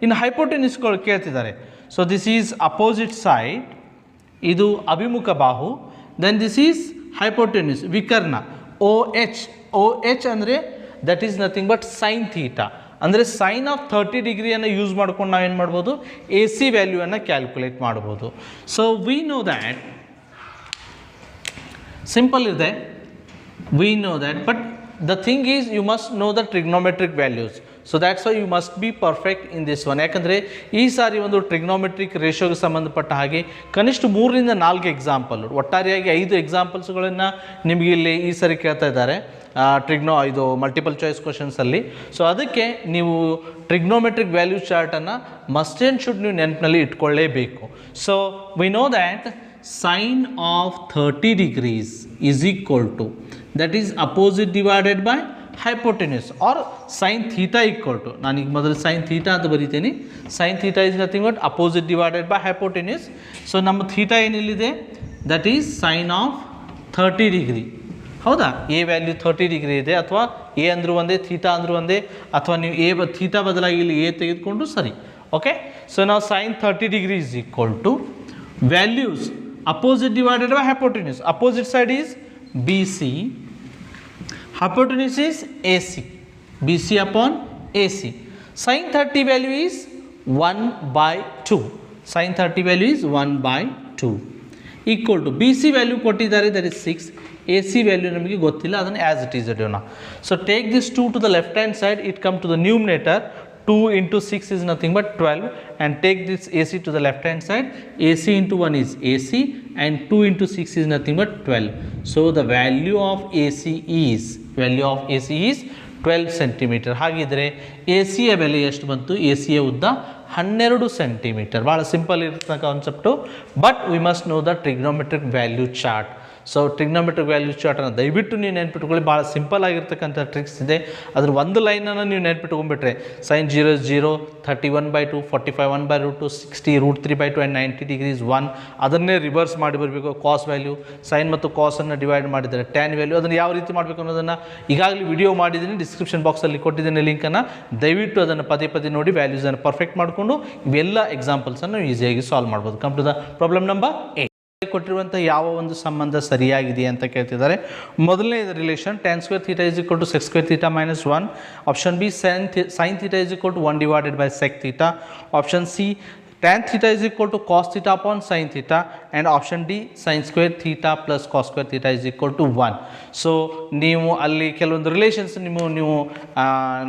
ಇನ್ನು ಹೈಪೋಟೆನ್ಯೂಸ್ ಕೇಳ್ತಿದ್ದಾರೆ. So this is opposite side, ಇದು ಅಭಿಮುಖ ಬಾಹು. ದೆನ್ ದಿಸ್ ಈಸ್ ಹೈಪೋಟೆನ್ಯೂಸ್ ವಿಕರ್ಣ ಓ ಎಚ್ ಅಂದರೆ that is nothing but sine theta. ಅಂದರೆ ಸೈನ್ ಆಫ್ 30 ಡಿಗ್ರಿಯನ್ನು ಯೂಸ್ ಮಾಡ್ಕೊಂಡು ನಾವೇನು ಮಾಡ್ಬೋದು, ಎ ಸಿ ವ್ಯಾಲ್ಯೂವನ್ನು ಕ್ಯಾಲ್ಕುಲೇಟ್ ಮಾಡ್ಬೋದು. So we know that, simple ಇದೆ, we know that, but the thing is you must know the trigonometric values. So that's why you must be perfect in this one. ಯಾಕಂದರೆ ಈ ಸಾರಿ ಒಂದು trigonometric ರೇಷಿಯೋಗೆ ಸಂಬಂಧಪಟ್ಟ ಹಾಗೆ ಕನಿಷ್ಠ 3ರಿಂದ 4 example, ಒಟ್ಟಾರೆಯಾಗಿ 5 ಎಕ್ಸಾಂಪಲ್ಸ್ಗಳನ್ನು ನಿಮಗೆ ಇಲ್ಲಿ ಈ ಸಾರಿ ಕೇಳ್ತಾ ಇದ್ದಾರೆ ಇದು ಮಲ್ಟಿಪಲ್ ಚಾಯ್ಸ್ ಕ್ವಶನ್ಸಲ್ಲಿ. ಸೊ ಅದಕ್ಕೆ ನೀವು ಟ್ರಿಗ್ನೋಮೆಟ್ರಿಕ್ ವ್ಯಾಲ್ಯೂ ಚಾರ್ಟನ್ನು ಮಸ್ಟ್ ಆ್ಯಂಡ್ ಶುಡ್ ನೀವು ನೆನಪಿನಲ್ಲಿ ಇಟ್ಕೊಳ್ಳೇಬೇಕು. So we know that sine of 30 degrees is equal to, that is opposite divided by hypotenuse, or sin theta equal to, ನಾನೀಗ ಮೊದಲು sin theta ಅಂತ ಬರೀತೀನಿ. sin theta is nothing but opposite divided by hypotenuse. So ನಮ್ಮ theta ಏನಿಲ್ಲಿದೆ, that is sin of 30 degree. ಹೌದಾ, a value 30 degree ಇದೆ, ಅಥವಾ A ಅಂದರೂ ಒಂದೇ ಥೀಟಾ ಅಂದರೂ ಒಂದೇ, ಅಥವಾ ನೀವು ಥೀಟಾ ಬದಲಾಗಿ ಇಲ್ಲಿ ಎ ತೆಗೆದುಕೊಂಡು ಸರಿ. ಓಕೆ, ಸೊ ನಾವು sin 30 degree is equal to values opposite divided by hypotenuse. Opposite side is BC, hypotenuse is AC, BC upon AC. Sin 30 value is 1 by 2. Sin 30 value is 1 by 2 equal to BC value ಕೊಟ್ಟಿದ್ದಾರೆ, that is 6. AC value ನಮಗೆ ಗೊತ್ತಿಲ್ಲ, ಅದನ್ನು as it is ಇಡೋಣ. So take this 2 to the left hand side, it come to the numerator. 2 into 6 is nothing but 12, and take this AC to the left hand side. AC into 1 is AC, and 2 into 6 is nothing but 12. So the value of AC is 12 centimeter. ಹಾಗಿದ್ರೆ AC ಯ ಬೆಲೆ ಎಷ್ಟು ಬಂತು? AC ಯ ಉದ್ದ 12 centimetre. ಭಾಳ simple ಇರ್ತಕ್ಕ concept, but we must know the trigonometric value chart. So trigonometric value ಚಾರ್ಟನ್ನು ದಯವಿಟ್ಟು ನೀವು ನೆನ್ಪಿಟ್ಕೊಳ್ಳಿ. ಭಾಳ ಸಿಂಪಲ್ ಆಗಿರ್ತಕ್ಕಂಥ ಟ್ರಿಕ್ಸ್ ಇದೆ. ಅದ್ರ ಒಂದು ಲೈನನ್ನು ನೀವು ನೆನ್ಪಿಟ್ಕೊಂಡ್ಬಿಟ್ರೆ sin 0 is 0, 31/2, 45 1/√2, 60 √3/2 and 90 degrees 1. ಅದನ್ನೇ ರಿವರ್ಸ್ ಮಾಡಿ ಬರಬೇಕು. ಕಾಸ್ ವ್ಯಾಲ್ಯೂ, ಸೈನ್ ಮತ್ತು ಕಾಸನ್ನು ಡಿವೈಡ್ ಮಾಡಿದರೆ ಟ್ಯಾನ್ ವ್ಯಾಲ್ಯೂ. ಅದನ್ನು ಯಾವ ರೀತಿ ಮಾಡಬೇಕು ಅನ್ನೋದನ್ನು ಈಗಾಗಲೇ ವಿಡಿಯೋ ಮಾಡಿದ್ದೀನಿ, ಡಿಸ್ಕ್ರಿಪ್ಷನ್ ಬಾಕ್ಸಲ್ಲಿ ಕೊಟ್ಟಿದ್ದೀನಿ ಲಿಂಕನ್ನು. ದಯವಿಟ್ಟು ಅದನ್ನು ಪದೇ ಪದೇ ನೋಡಿ ವ್ಯಾಲ್ಯೂಸನ್ನು ಪರ್ಫೆಕ್ಟ್ ಮಾಡಿಕೊಂಡು ಇವೆಲ್ಲ ಎಕ್ಸಾಂಪಲ್ಸನ್ನು ಈಸಿಯಾಗಿ ಸಾಲ್ವ್ ಮಾಡ್ಬೋದು. Come to the problem number 8. ಕೊಟ್ಟಿರುವಂಥ ಯಾವ ಒಂದು ಸಂಬಂಧ ಸರಿಯಾಗಿದೆ ಅಂತ ಕೇಳ್ತಿದ್ದಾರೆ. ಮೊದಲನೇ relation tan square theta is equal to sec square theta minus 1. Option B sin theta is equal to 1 divided by sec theta. Option C tan theta is equal to cos theta upon sin theta, and option D sin square theta plus cos square theta is equal to 1. So ನೀವು ಅಲ್ಲಿ ಕೆಲವೊಂದು relations ನೀವು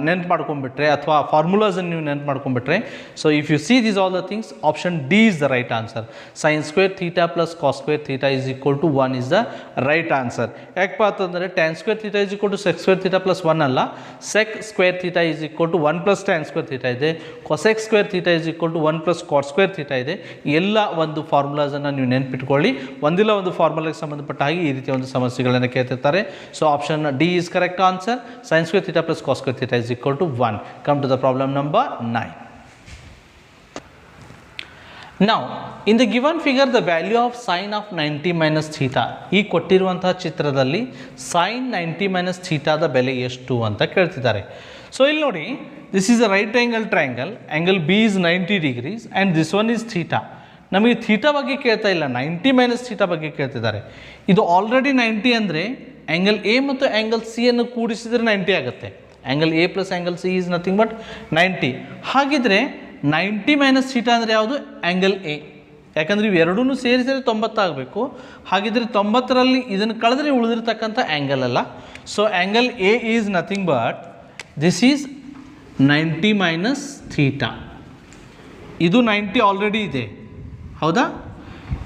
ನೆನ್ಪು ಮಾಡ್ಕೊಂಡ್ಬಿಟ್ರೆ, ಅಥವಾ ಫಾರ್ಮುಲಾಸನ್ನು ನೀವು ನೆನ್ಪು ಮಾಡ್ಕೊಂಡ್ಬಿಟ್ರೆ, so if you see these all the things, option d is the right answer. sin square theta plus cos square theta is equal to 1 is the right answer. ಯಾಕಪ್ಪ ಅಂತಂದರೆ tan square theta is equal to sec square theta plus 1 ಅಲ್ಲ, sec square theta is equal to 1 plus tan square theta ಇದೆ, cosec square theta is equal to 1 plus cos square theta ಇದೆ. ಎಲ್ಲ ಒಂದು ಫಾರ್ಮುಲಾಸನ್ನು ನೀವು ನೆನ್ಪಿಟ್ಕೊಳ್ಳಿ. ಒಂದಿಲ್ಲ ಒಂದು ಫಾರ್ಮುಲಾಗೆ ಸಂಬಂಧಪಟ್ಟ ಹಾಗೆ ಈ ರೀತಿಯ ಒಂದು ಸಮಸ್ಯೆಗಳನ್ನು ಕೇಳ್ತಿರ್ತಾರೆ. So option d is correct answer. sin square theta plus cos square theta is equal to 1. Come to the problem number 9. Now in the given figure the value of sin of 90 minus theta, ಈ ಕೊಟ್ಟಿರುವಂತಹ ಚಿತ್ರದಲ್ಲಿ sin 90 minus thetaದ ಬೆಲೆ ಎಷ್ಟು ಅಂತ ಕೇಳ್ತಿದ್ದಾರೆ. So ಇಲ್ಲಿ ನೋಡಿ, this is a right angle triangle, angle B is 90 degrees and this one is theta. ನಮಗೆ ಥೀಟಾ ಬಗ್ಗೆ ಕೇಳ್ತಾ ಇಲ್ಲ, 90 ಮೈನಸ್ ಥೀಟಾ ಬಗ್ಗೆ ಕೇಳ್ತಿದ್ದಾರೆ. ಇದು ಆಲ್ರೆಡಿ 90 ಅಂದರೆ ಆ್ಯಂಗಲ್ ಎ ಮತ್ತು ಆ್ಯಂಗಲ್ ಸಿ ಅನ್ನು ಕೂಡಿಸಿದರೆ 90 ಆಗುತ್ತೆ. Angle a plus angle c is nothing but 90. ಹಾಗಿದ್ರೆ 90 ಮೈನಸ್ ಥೀಟಾ ಅಂದರೆ ಯಾವುದು? Angle A. ಯಾಕಂದರೆ ಇವೆರಡೂ ಸೇರಿಸಿದರೆ 90 ಆಗಬೇಕು. ಹಾಗಿದ್ರೆ 90ರಲ್ಲಿ ಇದನ್ನು ಕಳೆದ್ರೆ ಉಳಿದಿರ್ತಕ್ಕಂಥ ಆ್ಯಂಗಲ್ ಅಲ್ಲ. So angle a is nothing but this is 90 minus theta. ಇದು 90 ಆಲ್ರೆಡಿ ಇದೆ, ಹೌದಾ?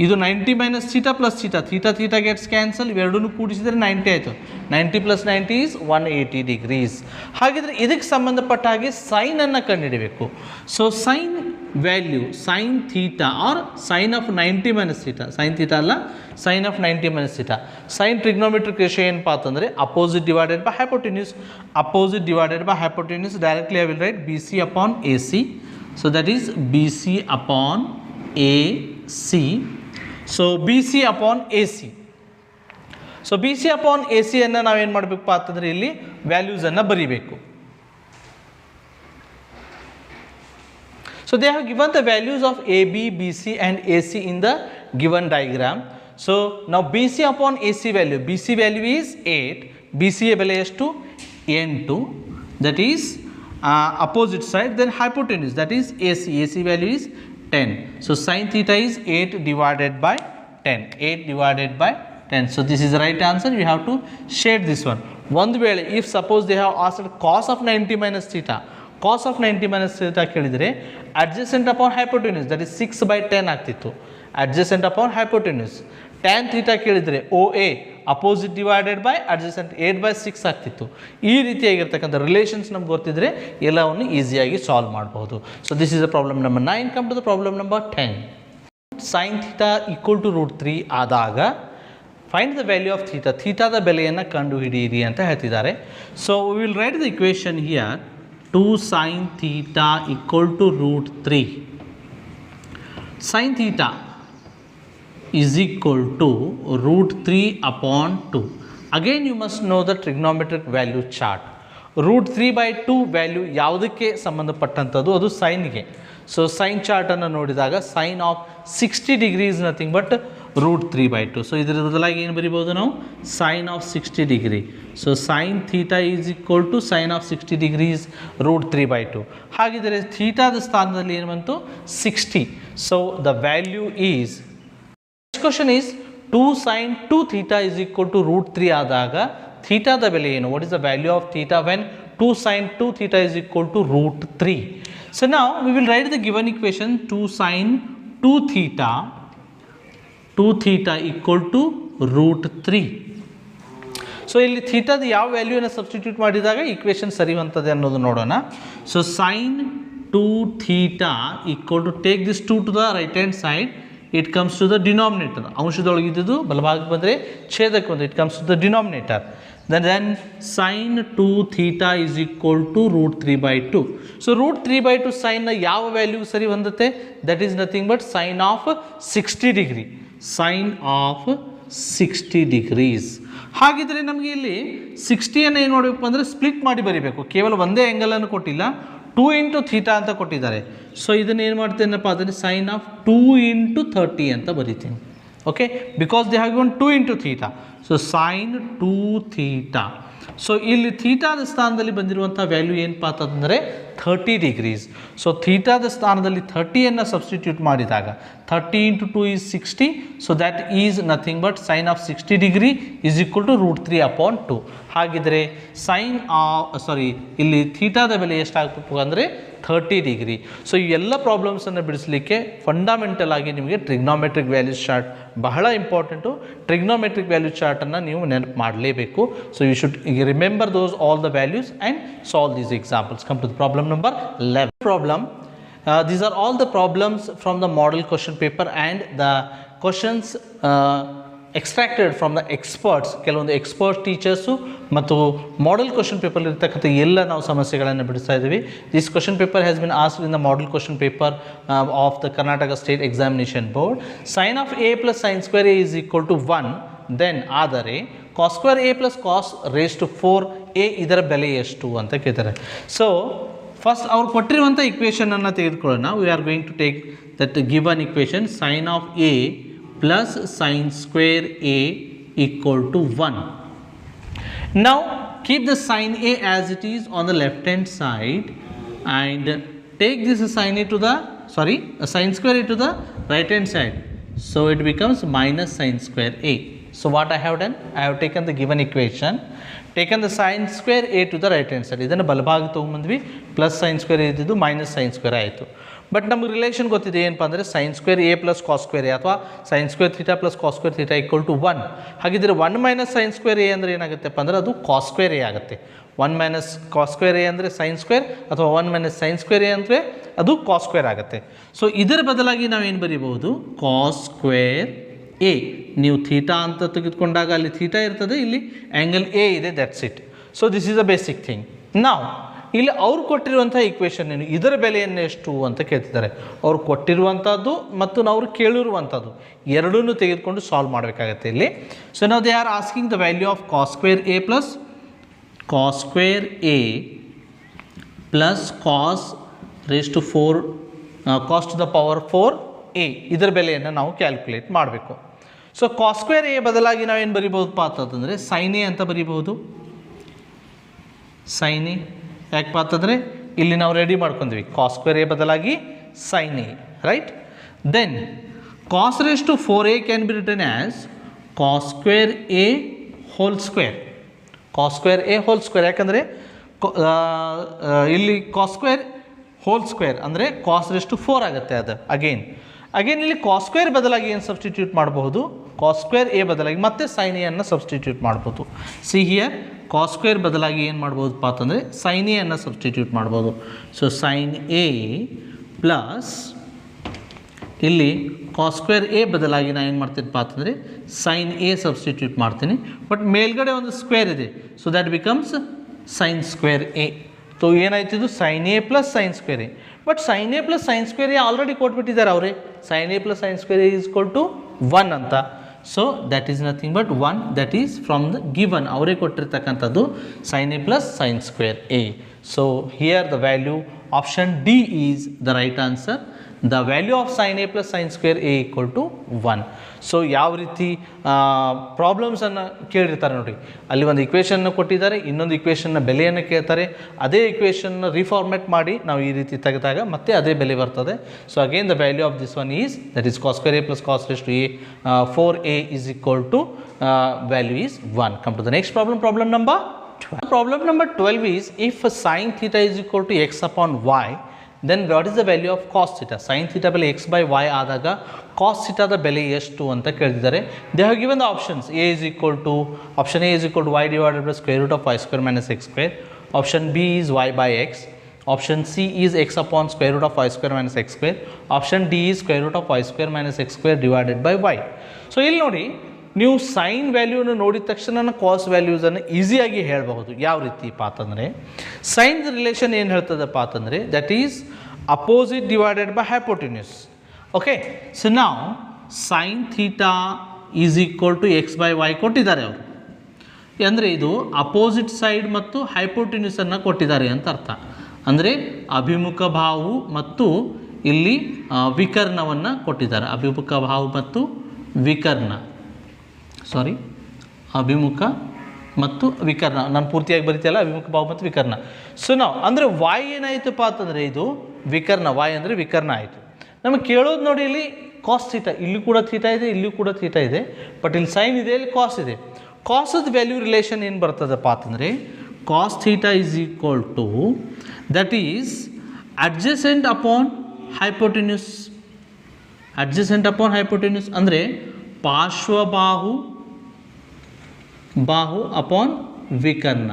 ಇದು 90 minus theta plus theta gets cancel, ಇವೆರಡೂ ಕೂಡಿಸಿದರೆ 90 ಆಯಿತು. 90 ಪ್ಲಸ್ 90 ಈಸ್ 180 ಡಿಗ್ರೀಸ್. ಹಾಗಿದ್ರೆ ಇದಕ್ಕೆ ಸಂಬಂಧಪಟ್ಟ ಹಾಗೆ ಸೈನನ್ನು ಕಂಡುಹಿಡಬೇಕು. So sine value sin theta or sin of 90 minus theta, sin theta ಅಲ್ಲ, sin of 90 minus theta. Sine trigonometric ratio ಏನಪ್ಪ ಅಂತಂದರೆ opposite divided by hypotenuse. Opposite divided by hypotenuse, directly I will write BC upon AC. So that is BC upon AC. So BC upon AC. So BC upon AC ಅನ್ನು ನಾವೇನು ಮಾಡಬೇಕಪ್ಪ ಅಂತಂದರೆ ಇಲ್ಲಿ ವ್ಯಾಲ್ಯೂಸನ್ನು ಬರೀಬೇಕು. So they have given the values of AB, BC and AC in the given diagram. So now BC upon AC value, BC value is 8, BC value is 8, that is opposite side, then hypotenuse, that is AC value is 10. So sin theta is 8 divided by 10, 8 divided by 10. So this is the right answer. You have to shade this one. ಒಂದು ವೇಳೆ if suppose they have asked cos of 90 minus theta, cos of 90 minus theta ಕೇಳಿದರೆ adjacent upon hypotenuse that is 6/10 ಆಗ್ತಿತ್ತು. Adjacent upon hypotenuse. Tan theta ಕೇಳಿದರೆ OA opposite divided by adjacent 8/6 ಆಗ್ತಿತ್ತು. ಈ ರೀತಿಯಾಗಿರ್ತಕ್ಕಂಥ relations ನಮ್ಗೆ ಗೊತ್ತಿದ್ರೆ ಎಲ್ಲವನ್ನು ಈಸಿಯಾಗಿ ಸಾಲ್ವ್ ಮಾಡಬಹುದು. So this is the problem number 9. Come to the problem number 10. Sine theta equal to √3 ಆದಾಗ find the value of theta, ಥೀಟಾದ ಬೆಲೆಯನ್ನು ಕಂಡುಹಿಡಿಯಿರಿ ಅಂತ ಹೇಳ್ತಿದ್ದಾರೆ. So we will write the equation here 2 sin theta equal to √3. Sin theta is equal to √3 upon 2. Again you must know the trigonometric value chart. √3/2 value ಯಾವುದಕ್ಕೆ ಸಂಬಂಧಪಟ್ಟಂಥದ್ದು, ಅದು ಸೈನ್ಗೆ. So sine ಚಾರ್ಟನ್ನು ನೋಡಿದಾಗ sine of 60 degree is nothing but √3/2. So ಇದರ ಬದಲಾಗಿ ಏನು ಬರಿಬೋದು ನಾವು, sine of 60 degree. So sine theta is equal to sine of 60 degrees √3/2. ಹಾಗಿದ್ದರೆ ಥೀಟಾದ ಸ್ಥಾನದಲ್ಲಿ ಏನು ಬಂತು, 60. So the value is, next question is 2 sin 2 theta is equal to √3 ಆದಾಗ ಥೀಟಾದ ಬೆಲೆ ಏನು, what is the value of theta when 2 sin 2 theta is equal to √3. So now we will write the given equation 2 sin 2 theta equal to √3. So ಇಲ್ಲಿ ಥೀಟಾದ ಯಾವ ವ್ಯಾಲ್ಯೂನ substitute ಮಾಡಿದಾಗ equation ಸರಿ ಹೊಂತದೆ ಅನ್ನೋದು ನೋಡೋಣ. So sine 2 theta equal to, take this 2 to the right hand side, it comes to the denominator. ಅಂಶದೊಳಗಿದ್ದು ಬಲಭಾಗಕ್ಕೆ ಬಂದರೆ ಛೇದಕ್ಕೆ ಬಂದರೆ it comes to the denominator. Then sin 2 theta is equal to √3/2. So √3/2 ಸೈನ್ನ ಯಾವ ವ್ಯಾಲ್ಯೂ ಸರಿ ಹೊಂದುತ್ತೆ, that is nothing but sine of 60 degree, sine of 60 degrees. ಹಾಗಿದ್ರೆ ನಮಗೆ ಇಲ್ಲಿ 60ಯನ್ನು ಏನು ಮಾಡಬೇಕು ಅಂದರೆ ಸ್ಪ್ಲಿಟ್ ಮಾಡಿ ಬರೀಬೇಕು. ಕೇವಲ ಒಂದೇ ಆ್ಯಂಗಲನ್ನು ಕೊಟ್ಟಿಲ್ಲ, 2 into ಥೀಟಾ ಅಂತ ಕೊಟ್ಟಿದ್ದಾರೆ. ಸೊ ಇದನ್ನು ಏನು ಮಾಡ್ತೇನಪ್ಪ ಅಂದರೆ ಸೈನ್ ಆಫ್ 2 into 30 ಅಂತ ಬರೀತೀನಿ. Okay, because they have given 2 into theta. So sine 2 theta. So ಇಲ್ಲಿ ಥೀಟಾದ ಸ್ಥಾನದಲ್ಲಿ ಬಂದಿರುವಂಥ ವ್ಯಾಲ್ಯೂ ಏನಪ್ಪ ಅಂತಂದರೆ 30 ಡಿಗ್ರೀಸ್. ಸೊ ಥೀಟಾದ ಸ್ಥಾನದಲ್ಲಿ 30ಯನ್ನು ಸಬ್ಸ್ಟಿಟ್ಯೂಟ್ ಮಾಡಿದಾಗ 30 into 2 is 60. So that is nothing but sine of 60 degree is equal to √3/2. ಹಾಗಿದ್ರೆ ಸೈನ್ ಇಲ್ಲಿ ಥೀಟಾದ ಬೆಲೆ ಎಷ್ಟಾಗಬೇಕು ಅಂದರೆ 30 ಡಿಗ್ರಿ. ಸೊ ಈ ಎಲ್ಲ ಪ್ರಾಬ್ಲಮ್ಸನ್ನು ಬಿಡಿಸಲಿಕ್ಕೆ ಫಂಡಮೆಂಟಲ್ ಆಗಿ ನಿಮಗೆ ಟ್ರಿಗ್ನೋಮೆಟ್ರಿಕ್ ವ್ಯಾಲ್ಯೂ ಚಾರ್ಟ್ ಬಹಳ ಇಂಪಾರ್ಟೆಂಟು. ಟ್ರಿಗ್ನೋಮೆಟ್ರಿಕ್ ವ್ಯಾಲ್ಯೂ ಚಾರ್ಟನ್ನು ನೀವು ನೆನಪು ಮಾಡಲೇಬೇಕು. So you should remember those all the values and solve these examples. Come to the problem number 11. Problem. These are all the problems from the model question paper and the questions extracted from the experts. ಕೆಲವೊಂದು expert teachers ಮತ್ತು model question paper ಇರ್ತಕ್ಕಂಥ ಎಲ್ಲ ನಾವು ಸಮಸ್ಯೆಗಳನ್ನು ಬಿಡಿಸ್ತಾ ಇದ್ದೀವಿ. This question paper has been asked in the model question paper of the Karnataka state examination board. Sine of a plus sine square a is equal to 1. Then ಆದರೆ cos square a plus cos raise to 4a ಇದರ ಬೆಲೆ ಎಷ್ಟು ಅಂತ ಕೇಳ್ತಾರೆ. So first ಅವ್ರು ಕೊಟ್ಟಿರುವಂಥ ಇಕ್ವೇಷನನ್ನು ತೆಗೆದುಕೊಳ್ಳೋಣ. We are going to take that given equation sine of a plus sin square a equal to 1. Now keep the sin a as it is on the left hand side and take this sin square a to the right hand side. So it becomes minus sin square a. So what I have done, I have taken the given equation, taken the sin square a to the right hand side. ಇದನ್ನು ಬಲಭಾಗ ತೊಗೊಂಬಂದ್ವಿ, plus sine square ಇದ್ದಿದ್ದು minus sine square ಆಯಿತು. But ನಮಗೆ relation ಗೊತ್ತಿದೆ ಏನಪ್ಪ ಅಂದರೆ sine square a plus cos square a ಅಥವಾ sine square theta plus cos square theta equal to 1. ಹಾಗಿದ್ರೆ 1 ಮೈನಸ್ ಸೈನ್ ಸ್ಕ್ವೇರ್ a ಅಂದರೆ ಏನಾಗುತ್ತೆಪ್ಪ ಅಂದರೆ ಅದು ಕಾಸ್ ಸ್ಕ್ವೇರ್ a ಆಗುತ್ತೆ. 1 ಮೈನಸ್ ಕಾಸ್ ಸ್ಕ್ವೇರ್ a ಅಂದರೆ ಸೈನ್ ಸ್ಕ್ವೇರ್, ಅಥವಾ 1 ಮೈನಸ್ ಸೈನ್ ಸ್ಕ್ವೇರ್ a ಅಂದರೆ ಅದು ಕಾಸ್ ಸ್ಕ್ವೇರ್ ಆಗುತ್ತೆ. ಸೊ ಇದರ ಬದಲಾಗಿ ನಾವೇನು ಬರೀಬಹುದು, ಕಾಸ್ ಸ್ಕ್ವೇರ್ a. ನೀವು ಥೀಟಾ ಅಂತ ತೆಗೆದುಕೊಂಡಾಗ ಅಲ್ಲಿ ಥೀಟಾ ಇರ್ತದೆ, ಇಲ್ಲಿ ಆ್ಯಂಗಲ್ a ಇದೆ, that's it. So this is a basic thing. ನಾವು ಇಲ್ಲಿ ಅವ್ರು ಕೊಟ್ಟಿರುವಂಥ ಇಕ್ವೇಷನ್ ಏನು, ಇದರ ಬೆಲೆಯನ್ನು ಎಷ್ಟು ಅಂತ ಕೇಳ್ತಿದ್ದಾರೆ. ಅವ್ರು ಕೊಟ್ಟಿರುವಂಥದ್ದು ಮತ್ತು ನಾವು ಕೇಳಿರುವಂಥದ್ದು ಎರಡನ್ನೂ ತೆಗೆದುಕೊಂಡು ಸಾಲ್ವ್ ಮಾಡಬೇಕಾಗತ್ತೆ ಇಲ್ಲಿ. ಸೊ ನಾವು they are asking the value of cos square a plus cos square a plus cos raise to 4 cos to the power 4a ಇದರ ಬೆಲೆಯನ್ನು ನಾವು ಕ್ಯಾಲ್ಕುಲೇಟ್ ಮಾಡಬೇಕು. ಸೊ ಕಾಸ್ ಸ್ಕ್ವೇರ್ a ಬದಲಾಗಿ ನಾವೇನು ಬರಿಬಹುದಪ್ಪ ಅಂತಂದರೆ ಸೈನ್ a ಅಂತ ಬರಿಬಹುದು. ಸೈನ್ a ಯಾಕಪ್ಪ ಅಂತಂದರೆ ಇಲ್ಲಿ ನಾವು ರೆಡಿ ಮಾಡ್ಕೊಂಡ್ವಿ, ಕಾಸ್ ಸ್ಕ್ವೇರ್ a ಬದಲಾಗಿ sine a, right. Then cos raise to 4a can be written as cos square a whole square. Cos square A whole square, ಯಾಕಂದರೆ ಇಲ್ಲಿ ಕಾಸ್ ಸ್ಕ್ವೇರ್ ಹೋಲ್ ಸ್ಕ್ವೇರ್ ಅಂದರೆ ಕಾಸ್ rest 4 ಆಗುತ್ತೆ. ಅದು again ಇಲ್ಲಿ cos square ಬದಲಾಗಿ ಏನು substitute ಮಾಡಬಹುದು, ಕಾಸ್ square a ಬದಲಾಗಿ ಮತ್ತೆ ಸೈನ್ ಎ ಅನ್ನು ಸಬ್ಸ್ಟಿಟ್ಯೂಟ್ ಮಾಡ್ಬೋದು. ಸಿ ಹಿಯರ್ ಕಾಸ್ ಸ್ಕ್ವೇರ್ ಬದಲಾಗಿ ಏನು ಮಾಡ್ಬೋದಪ್ಪ ಅಂತಂದರೆ ಸೈನ್ ಎ ಅನ್ನು ಸಬ್ಸ್ಟಿಟ್ಯೂಟ್ ಮಾಡ್ಬೋದು. ಸೊ ಸೈನ್ ಎ ಪ್ಲಸ್ ಇಲ್ಲಿ ಕಾಸ್ ಸ್ಕ್ವೇರ್ ಎ ಬದಲಾಗಿ ನಾನು ಏನು ಮಾಡ್ತೀನಪ್ಪ ಅಂತಂದರೆ ಸೈನ್ ಎ ಸಬ್ಸ್ಟಿಟ್ಯೂಟ್ ಮಾಡ್ತೀನಿ. ಬಟ್ ಮೇಲ್ಗಡೆ ಒಂದು ಸ್ಕ್ವೇರ್ ಇದೆ, so that becomes sine square a. So ಏನಾಯ್ತಿದ್ದು sine a plus sine square a. But sine a plus sine square a already ಕೊಟ್ಬಿಟ್ಟಿದ್ದಾರೆ ಅವರೇ, sine a plus sine square a is equal to 1 ಅಂತ. So that is nothing but 1, that is from the given, ಅವರೇ ಕೊಟ್ಟಿರ್ತಕ್ಕಂಥದ್ದು sine a plus sine square a. So here the value option d is the right answer. The value of sine a plus sine square a equal to 1. ಸೊ ಯಾವ ರೀತಿ ಪ್ರಾಬ್ಲಮ್ಸನ್ನು ಕೇಳಿರ್ತಾರೆ ನೋಡಿ, ಅಲ್ಲಿ ಒಂದು ಇಕ್ವೇಷನ್ನ ಕೊಟ್ಟಿದ್ದಾರೆ, ಇನ್ನೊಂದು ಇಕ್ವೇಷನ್ನ ಬೆಲೆಯನ್ನು ಕೇಳ್ತಾರೆ, ಅದೇ ಇಕ್ವೇಷನ್ನ ರಿಫಾರ್ಮೇಟ್ ಮಾಡಿ ನಾವು ಈ ರೀತಿ ತೆಗೆದಾಗ ಮತ್ತೆ ಅದೇ ಬೆಲೆ ಬರ್ತದೆ. So again the value of this one is that is cos square A plus cos raise to A 4a is equal to value is 1. Come to the next problem, problem number 12. Problem number 12 is if sin theta is equal to x upon y, then what is the value of cos theta? Sin theta ಬೆಲೆ x by y ಆದಾಗ cos theta the ಬೆಲೆ ಎಷ್ಟು ಅಂತ ಕೇಳಿದ್ದಾರೆ. They have given the options. A is equal to, option A is equal to y divided by square root of y square minus x square. Option B is y by x. Option C is x upon square root of y square minus x square. Option D is square root of y square minus x square divided by y. So ಇಲ್ಲಿ ನೋಡಿ, ನೀವು sign ವ್ಯಾಲ್ಯೂನ ನೋಡಿದ ತಕ್ಷಣ ಕಾಸ್ ವ್ಯಾಲ್ಯೂಸನ್ನು ಈಸಿಯಾಗಿ ಹೇಳಬಹುದು. ಯಾವ ರೀತಿಪ್ಪ ಅಂತಂದರೆ sign relation ಏನು ಹೇಳ್ತದಪ್ಪ ಅಂತಂದರೆ that is opposite divided by hypotenuse. Okay, so ನಾವು sine theta is equal to x by y ಕೊಟ್ಟಿದ್ದಾರೆ ಅವರು, ಅಂದರೆ ಇದು ಅಪೋಸಿಟ್ ಸೈಡ್ ಮತ್ತು ಹೈಪೋಟಿನ್ಯೂಸನ್ನು ಕೊಟ್ಟಿದ್ದಾರೆ ಅಂತ ಅರ್ಥ. ಅಂದರೆ ಅಭಿಮುಖ ಬಾಹು ಮತ್ತು ಇಲ್ಲಿ ವಿಕರ್ಣವನ್ನು ಕೊಟ್ಟಿದ್ದಾರೆ. ಅಭಿಮುಖ ಬಾಹು ಮತ್ತು ವಿಕರ್ಣ, ಅಭಿಮುಖ ಮತ್ತು ವಿಕರ್ಣ, ನಾನು ಪೂರ್ತಿಯಾಗಿ ಬರೀತಿಯಲ್ಲ, ಅಭಿಮುಖ ಬಾಹು ಮತ್ತು ವಿಕರ್ಣ. ಸೊ ನಾವು ಅಂದರೆ ವಾಯ್ ಏನಾಯ್ತಪ್ಪ ಅಂತಂದರೆ ಇದು ವಿಕರ್ಣ, ವಾಯ್ ಅಂದರೆ ವಿಕರ್ಣ ಆಯಿತು. ನಮಗೆ ಕೇಳೋದು ನೋಡಿ, ಇಲ್ಲಿ ಕಾಸ್ ಥೀಟಾ, ಇಲ್ಲಿ ಕೂಡ ಥೀಟಾ ಇದೆ, ಇಲ್ಲಿಯೂ ಕೂಡ ಥೀಟಾ ಇದೆ, ಬಟ್ ಇಲ್ಲಿ ಸೈನ್ ಇದೆ, ಇಲ್ಲಿ ಕಾಸ್ ಇದೆ. ಕಾಸದ ವ್ಯಾಲ್ಯೂ ರಿಲೇಷನ್ ಏನು ಬರ್ತದಪ್ಪ ಅಂತಂದರೆ cos theta is equal to that is adjacent upon hypotenuse. Adjacent upon hypotenuse ಅಂದರೆ ಪಾರ್ಶ್ವಬಾಹು ಅಪಾನ್ ವಿಕರ್ಣ.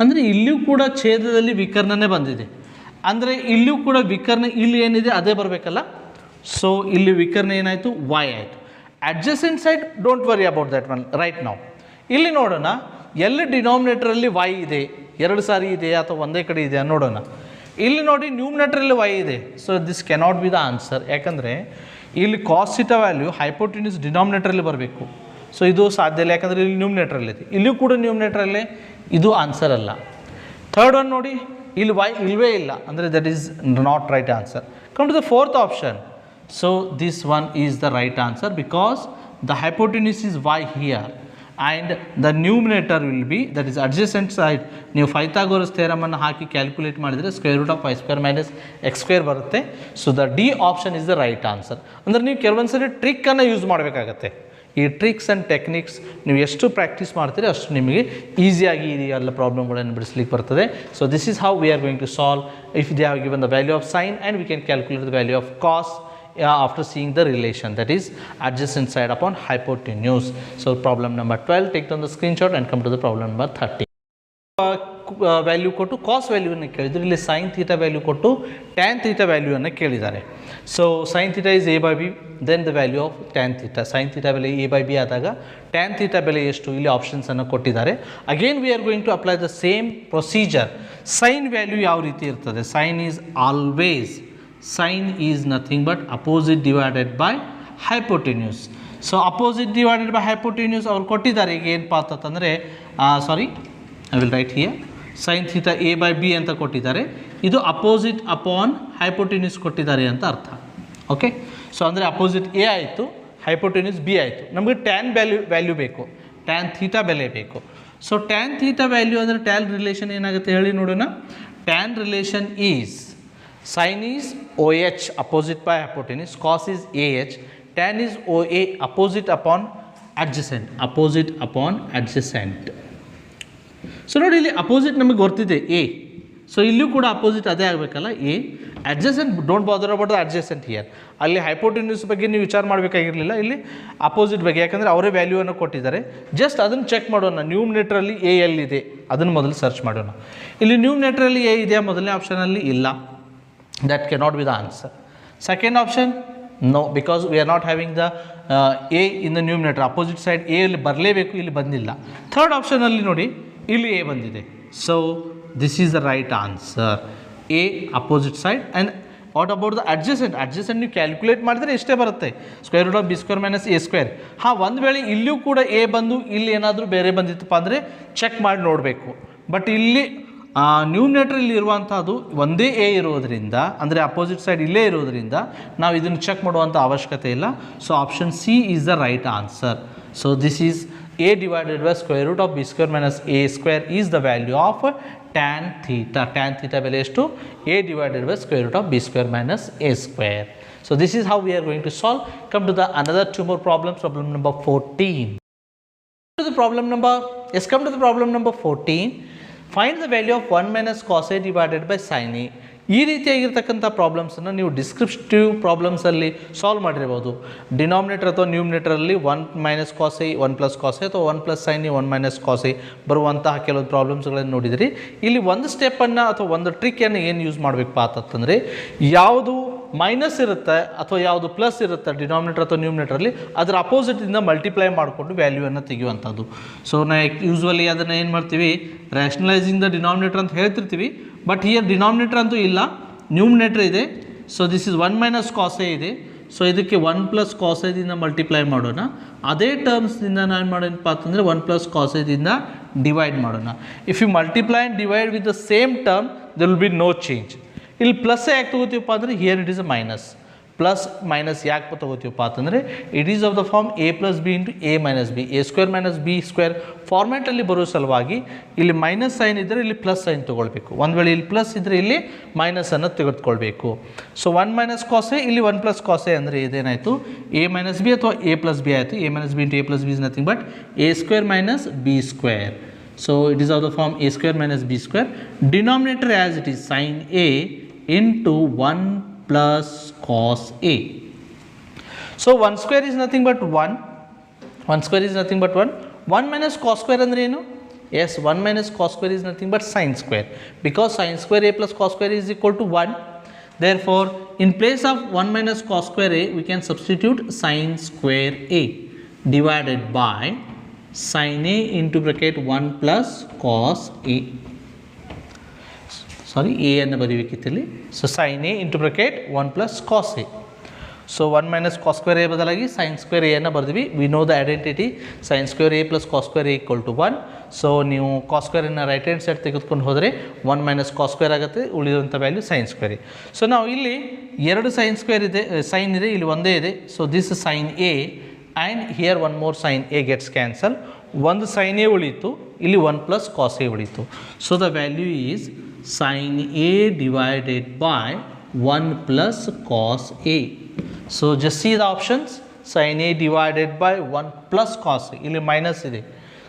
ಅಂದರೆ ಇಲ್ಲಿಯೂ ಕೂಡ ಛೇದದಲ್ಲಿ ವಿಕರ್ಣನೇ ಬಂದಿದೆ, ಅಂದರೆ ಇಲ್ಲಿಯೂ ಕೂಡ ವಿಕರ್ಣ ಇಲ್ಲಿ ಏನಿದೆ ಅದೇ ಬರಬೇಕಲ್ಲ. ಸೊ ಇಲ್ಲಿ ವಿಕರ್ಣ ಏನಾಯಿತು, ವೈ ಆಯಿತು. Adjacent side don't worry about that one right ನಾವು. ಇಲ್ಲಿ ನೋಡೋಣ, ಎಲ್ಲಿ ಡಿನಾಮಿನೇಟರಲ್ಲಿ ವೈ ಇದೆ, 2 ಸಾರಿ ಇದೆ ಅಥವಾ ಒಂದೇ ಕಡೆ ಇದೆ ನೋಡೋಣ. ಇಲ್ಲಿ ನೋಡಿ ನ್ಯೂಮಿನೇಟರಲ್ಲಿ ವೈ ಇದೆ, so this cannot be the answer. ಯಾಕಂದರೆ ಇಲ್ಲಿ ಕಾಸ್ ಥೀಟಾ ವ್ಯಾಲ್ಯೂ ಹೈಪೋಟಿನ್ಯೂಸ್ ಡಿನಾಮಿನೇಟರಲ್ಲಿ ಬರಬೇಕು. ಸೊ ಇದು ಸಾಧ್ಯ ಇಲ್ಲ, ಯಾಕಂದರೆ ಇಲ್ಲಿ ನ್ಯೂಮಿನೇಟರಲ್ಲಿ ಇದೆ, ಇಲ್ಲಿಯೂ ಕೂಡ ನ್ಯೂಮಿನೇಟರಲ್ಲೇ, ಇದು ಆನ್ಸರ್ ಅಲ್ಲ. ಥರ್ಡ್ ಒನ್ ನೋಡಿ, ಇಲ್ಲಿ ವೈ ಇಲ್ಲವೇ ಇಲ್ಲ, ಅಂದರೆ that is not right answer. Come to the fourth option. So this one is the right answer because the hypotenuse is y here and the numerator will be that is adjacent side. ನೀವು Pythagoras ಥಿಯರಮನ್ನು ಹಾಕಿ calculate ಮಾಡಿದರೆ square root of y square minus x square ಬರುತ್ತೆ. So the D option is the right answer. ಅಂದರೆ ನೀವು ಕೆಲವೊಂದು ಸರಿ ಟ್ರಿಕ್ಕನ್ನು use ಮಾಡಬೇಕಾಗತ್ತೆ. ಈ ಟ್ರಿಕ್ಸ್ ಆ್ಯಂಡ್ ಟೆಕ್ನಿಕ್ಸ್ ನೀವು ಎಷ್ಟು ಪ್ರಾಕ್ಟೀಸ್ ಮಾಡ್ತೀರಿ ಅಷ್ಟು ನಿಮಗೆ ಈಸಿಯಾಗಿ ಈ ಎಲ್ಲ ಪ್ರಾಬ್ಲಮ್ಗಳನ್ನು ಬಿಡಿಸ್ಲಿಕ್ಕೆ ಬರ್ತದೆ. So this is how we are going to solve if they have given the value of sine and we can calculate the value of cos after seeing the relation, that is adjacent side upon hypotenuse. So problem number 12, take down the screenshot and come to the problem number 13. Value ಕೊಟ್ಟು cos ವ್ಯಾಲ್ಯೂವನ್ನು ಕೇಳಿದ್ರು, ಇಲ್ಲಿ sine theta value ಕೊಟ್ಟು tan theta ವ್ಯಾಲ್ಯೂವನ್ನು ಕೇಳಿದ್ದಾರೆ. So sine theta is A by B, then the value of tan theta. Sine theta ಬೆಲೆ A by B ಆದಾಗ tan theta ಬೆಲೆ ಎಷ್ಟು, ಇಲ್ಲಿ ಆಪ್ಷನ್ಸನ್ನು ಕೊಟ್ಟಿದ್ದಾರೆ. Again we are going to apply the same procedure. Sine value ಯಾವ ರೀತಿ ಇರ್ತದೆ, sine is always, sine is nothing but opposite divided by hypotenuse. So opposite divided by hypotenuse ಅವ್ರು ಕೊಟ್ಟಿದ್ದಾರೆ. ಈಗ ಏನು ಪಾತಂದರೆ I will write here sin theta a by b ಅಂತ ಕೊಟ್ಟಿದ್ದಾರೆ. ಇದು ಅಪೋಸಿಟ್ ಅಪಾನ್ ಹೈಪೋಟೆನ್ಯೂಸ್ ಕೊಟ್ಟಿದ್ದಾರೆ ಅಂತ ಅರ್ಥ. ಓಕೆ, ಸೊ ಅಂದರೆ ಅಪೋಸಿಟ್ ಎ ಆಯಿತು, ಹೈಪೋಟೆನ್ಯೂಸ್ ಬಿ ಆಯಿತು. ನಮಗೆ ಟ್ಯಾನ್ ವ್ಯಾಲ್ಯೂ ಬೇಕು, ಟ್ಯಾನ್ ಥೀಟಾ ಬೆಲೆ ಬೇಕು. ಸೊ ಟ್ಯಾನ್ ಥೀಟಾ ವ್ಯಾಲ್ಯೂ ಅಂದರೆ ಟ್ಯಾನ್ ರಿಲೇಷನ್ ಏನಾಗುತ್ತೆ ಹೇಳಿ ನೋಡೋಣ. Tan relation is sin is OH opposite by hypotenuse, cos is AH, tan is OA opposite upon adjacent, opposite upon adjacent. So ನೋಡಿ ಇಲ್ಲಿ opposite ನಮಗೆ ಗೊತ್ತಿದೆ ಎ, ಸೊ ಇಲ್ಲಿಯೂ ಕೂಡ ಅಪೋಸಿಟ್ ಅದೇ ಆಗಬೇಕಲ್ಲ A. Adjacent don't bother about the adjacent here. ಅಲ್ಲಿ hypotenuse ಬಗ್ಗೆ ನೀವು ವಿಚಾರ ಮಾಡಬೇಕಾಗಿರಲಿಲ್ಲ, ಇಲ್ಲಿ ಅಪೋಸಿಟ್ ಬಗ್ಗೆ, ಯಾಕಂದರೆ ಅವರೇ ವ್ಯಾಲ್ಯೂವನ್ನು ಕೊಟ್ಟಿದ್ದಾರೆ. ಜಸ್ಟ್ ಅದನ್ನು ಚೆಕ್ ಮಾಡೋಣ, ನ್ಯೂಮಿನೇಟ್ರಲ್ಲಿ ಎ ಎಲ್ಲಿದೆ ಅದನ್ನು ಮೊದಲು ಸರ್ಚ್ ಮಾಡೋಣ. ಇಲ್ಲಿ ನ್ಯೂಮಿನೇಟ್ರಲ್ಲಿ ಎ ಇದೆಯಾ ಮೊದಲನೇ ಆಪ್ಷನಲ್ಲಿ? ಇಲ್ಲ, that can not be the answer. Second option no, because we are not having the A in the numerator. Opposite side A ಇಲ್ಲಿ ಬರಲೇಬೇಕು, ಇಲ್ಲಿ ಬಂದಿಲ್ಲ. ಥರ್ಡ್ ಆಪ್ಷನಲ್ಲಿ ನೋಡಿ ಇಲ್ಲಿ ಎ ಬಂದಿದೆ. So this is the right answer, A opposite side. And what about the adjacent? Adjacent ನೀವು calculate ಮಾಡಿದರೆ ಎಷ್ಟೇ ಬರುತ್ತೆ, square root of B square minus A square. ಹಾಂ, ಒಂದು ವೇಳೆ ಇಲ್ಲಿಯೂ ಕೂಡ ಎ ಬಂದು ಇಲ್ಲಿ ಏನಾದರೂ ಬೇರೆ ಬಂದಿತ್ತಪ್ಪ ಅಂದರೆ ಚೆಕ್ ಮಾಡಿ ನೋಡಬೇಕು. ಬಟ್ ಇಲ್ಲಿ ನ್ಯೂಮಿನೇಟ್ರಲ್ಲಿ ಇರುವಂಥದ್ದು ಒಂದೇ ಎ ಇರೋದರಿಂದ, ಅಂದರೆ ಅಪೋಸಿಟ್ ಸೈಡ್ ಇಲ್ಲೇ ಇರೋದರಿಂದ ನಾವು ಇದನ್ನು ಚೆಕ್ ಮಾಡುವಂಥ ಅವಶ್ಯಕತೆ ಇಲ್ಲ. So option C is the right answer. So this is a divided by square root of b square minus a square is the value of tan theta. Tan theta value is to a divided by square root of b square minus a square. So this is how we are going to solve. Come to the another two more problems. Problem number 14. To the problem number, yes, come to the problem number 14. Find the value of 1 minus cos a divided by sin a. ಈ ರೀತಿಯಾಗಿರ್ತಕ್ಕಂಥ ಪ್ರಾಬ್ಲಮ್ಸನ್ನು ನೀವು descriptive ಪ್ರಾಬ್ಲಮ್ಸಲ್ಲಿ solve ಮಾಡಿರ್ಬೋದು. Denominator ಅಥವಾ ನ್ಯೂಮಿನೇಟರಲ್ಲಿ 1 minus cos A 1 plus cos A ಅಥವಾ 1 plus sine A 1 minus cos A ಬರುವಂತಹ ಕೆಲವು ಪ್ರಾಬ್ಲಮ್ಸ್ಗಳನ್ನು ನೋಡಿದಿರಿ. ಇಲ್ಲಿ ಒಂದು ಸ್ಟೆಪ್ಪನ್ನು ಅಥವಾ ಒಂದು ಟ್ರಿಕ್ಕನ್ನು ಏನು ಯೂಸ್ ಮಾಡಬೇಕಪ್ಪ ಅಂತಂದರೆ, ಯಾವುದು ಮೈನಸ್ ಇರುತ್ತೆ ಅಥವಾ ಯಾವುದು ಪ್ಲಸ್ ಇರುತ್ತೆ ಡಿನಾಮಿನೇಟರ್ ಅಥವಾ ನ್ಯೂಮಿನೇಟರಲ್ಲಿ, ಅದರ ಅಪೋಸಿಟಿಂದ ಮಲ್ಟಿಪ್ಲೈ ಮಾಡಿಕೊಂಡು ವ್ಯಾಲ್ಯೂವನ್ನು ತೆಗೆಯುವಂಥದ್ದು. ಸೊ ನಾವು ಯೂಸ್ವಲಿ ಅದನ್ನು ಏನು ಮಾಡ್ತೀವಿ, ರ್ಯಾಷನಲೈಸಿಂಗ್ ದ ಡಿನಾಮಿನೇಟರ್ ಅಂತ ಹೇಳ್ತಿರ್ತೀವಿ. ಬಟ್ ಹಿಯರ್ ಡಿನಾಮಿನೇಟರ್ ಅಂತೂ ಇಲ್ಲ, ನ್ಯೂಮಿನೇಟರ್ ಇದೆ. So this is 1 minus cos A ಇದೆ. ಸೊ ಇದಕ್ಕೆ 1 ಪ್ಲಸ್ ಕಾಸ್ ಎದಿಂದ ಮಲ್ಟಿಪ್ಲೈ ಮಾಡೋಣ. ಅದೇ ಟರ್ಮ್ಸ್ದಿಂದ ನಾನು ಮಾಡೋಣಪ್ಪ ಅಂತಂದರೆ 1 ಪ್ಲಸ್ ಕಾಸ್ ಎದಿಂದ ಡಿವೈಡ್ ಮಾಡೋಣ. If you multiply and divide with the same term there will be no change. ಇಲ್ಲಿ ಪ್ಲಸ್ ಯಾಕೆ ತೊಗೋತೀವಪ್ಪ ಅಂದರೆ, here it is a minus. Plus minus ಯಾಕೆ ತೊಗೋತೀವಪ್ಪ ಅಂತಂದರೆ, it is of the form A plus B into A minus B, A square minus B square ಫಾರ್ಮ್ಯಾಟಲ್ಲಿ ಬರೋ ಸಲುವಾಗಿ ಇಲ್ಲಿ ಮೈನಸ್ ಸೈನ್ ಇದ್ದರೆ ಇಲ್ಲಿ ಪ್ಲಸ್ ಸೈನ್ ತೊಗೊಳ್ಬೇಕು. ಒಂದು ವೇಳೆ ಇಲ್ಲಿ ಪ್ಲಸ್ ಇದ್ದರೆ ಇಲ್ಲಿ ಮೈನಸನ್ನು ತೆಗೆದುಕೊಳ್ಬೇಕು. ಸೊ 1 ಮೈನಸ್ ಕಾಸೆ, ಇಲ್ಲಿ 1 ಪ್ಲಸ್ ಕಾಸೆ ಅಂದರೆ ಇದೇನಾಯಿತು, ಎ ಮೈನಸ್ ಬಿ ಅಥವಾ ಎ ಪ್ಲಸ್ ಬಿ ಆಯಿತು. A minus B into A plus B is nothing but A square minus B square. So it is of the form a square minus b square. Denominator as it is sin a into 1 plus cos a. So 1 square is nothing but 1. 1 square is nothing but 1. 1 minus cos square andre enu? Yes, 1 minus cos square is nothing but sin square. Because sin square a plus cos square is equal to 1. Therefore, in place of 1 minus cos square a, we can substitute sin square a divided by sin a into bracket 1 plus cos a. Sorry, a ಅನ್ನು ಬರೀಬೇಕಿತ್ತಲ್ಲಿ. So sin a into bracket 1 plus cos a. So 1 minus cos square a ಬದಲಾಗಿ sin square a ಅನ್ನು ಬರೆದ್ವಿ. We know the identity, sin square a plus cos square a equal to 1. So ನೀವು cos square ಅನ್ನು right hand side ತೆಗೆದುಕೊಂಡು ಹೋದರೆ 1 minus cos square ಆಗುತ್ತೆ, ಉಳಿದಂಥ value sin square a. So ನಾವು ಇಲ್ಲಿ ಎರಡು sin square ಇದೆ, sin ಇದೆ, ಇಲ್ಲಿ ಒಂದೇ ಇದೆ. So this sin a and here one more sin a gets cancelled. ಒಂದು sin a ಉಳಿತು, ಇಲ್ಲಿ 1 plus cos a ಉಳಿತು. So the value is sin a divided by 1 plus cos a. So just see the options, sin a divided by 1 plus cos a. ಇಲ್ಲಿ minus ಇದೆ.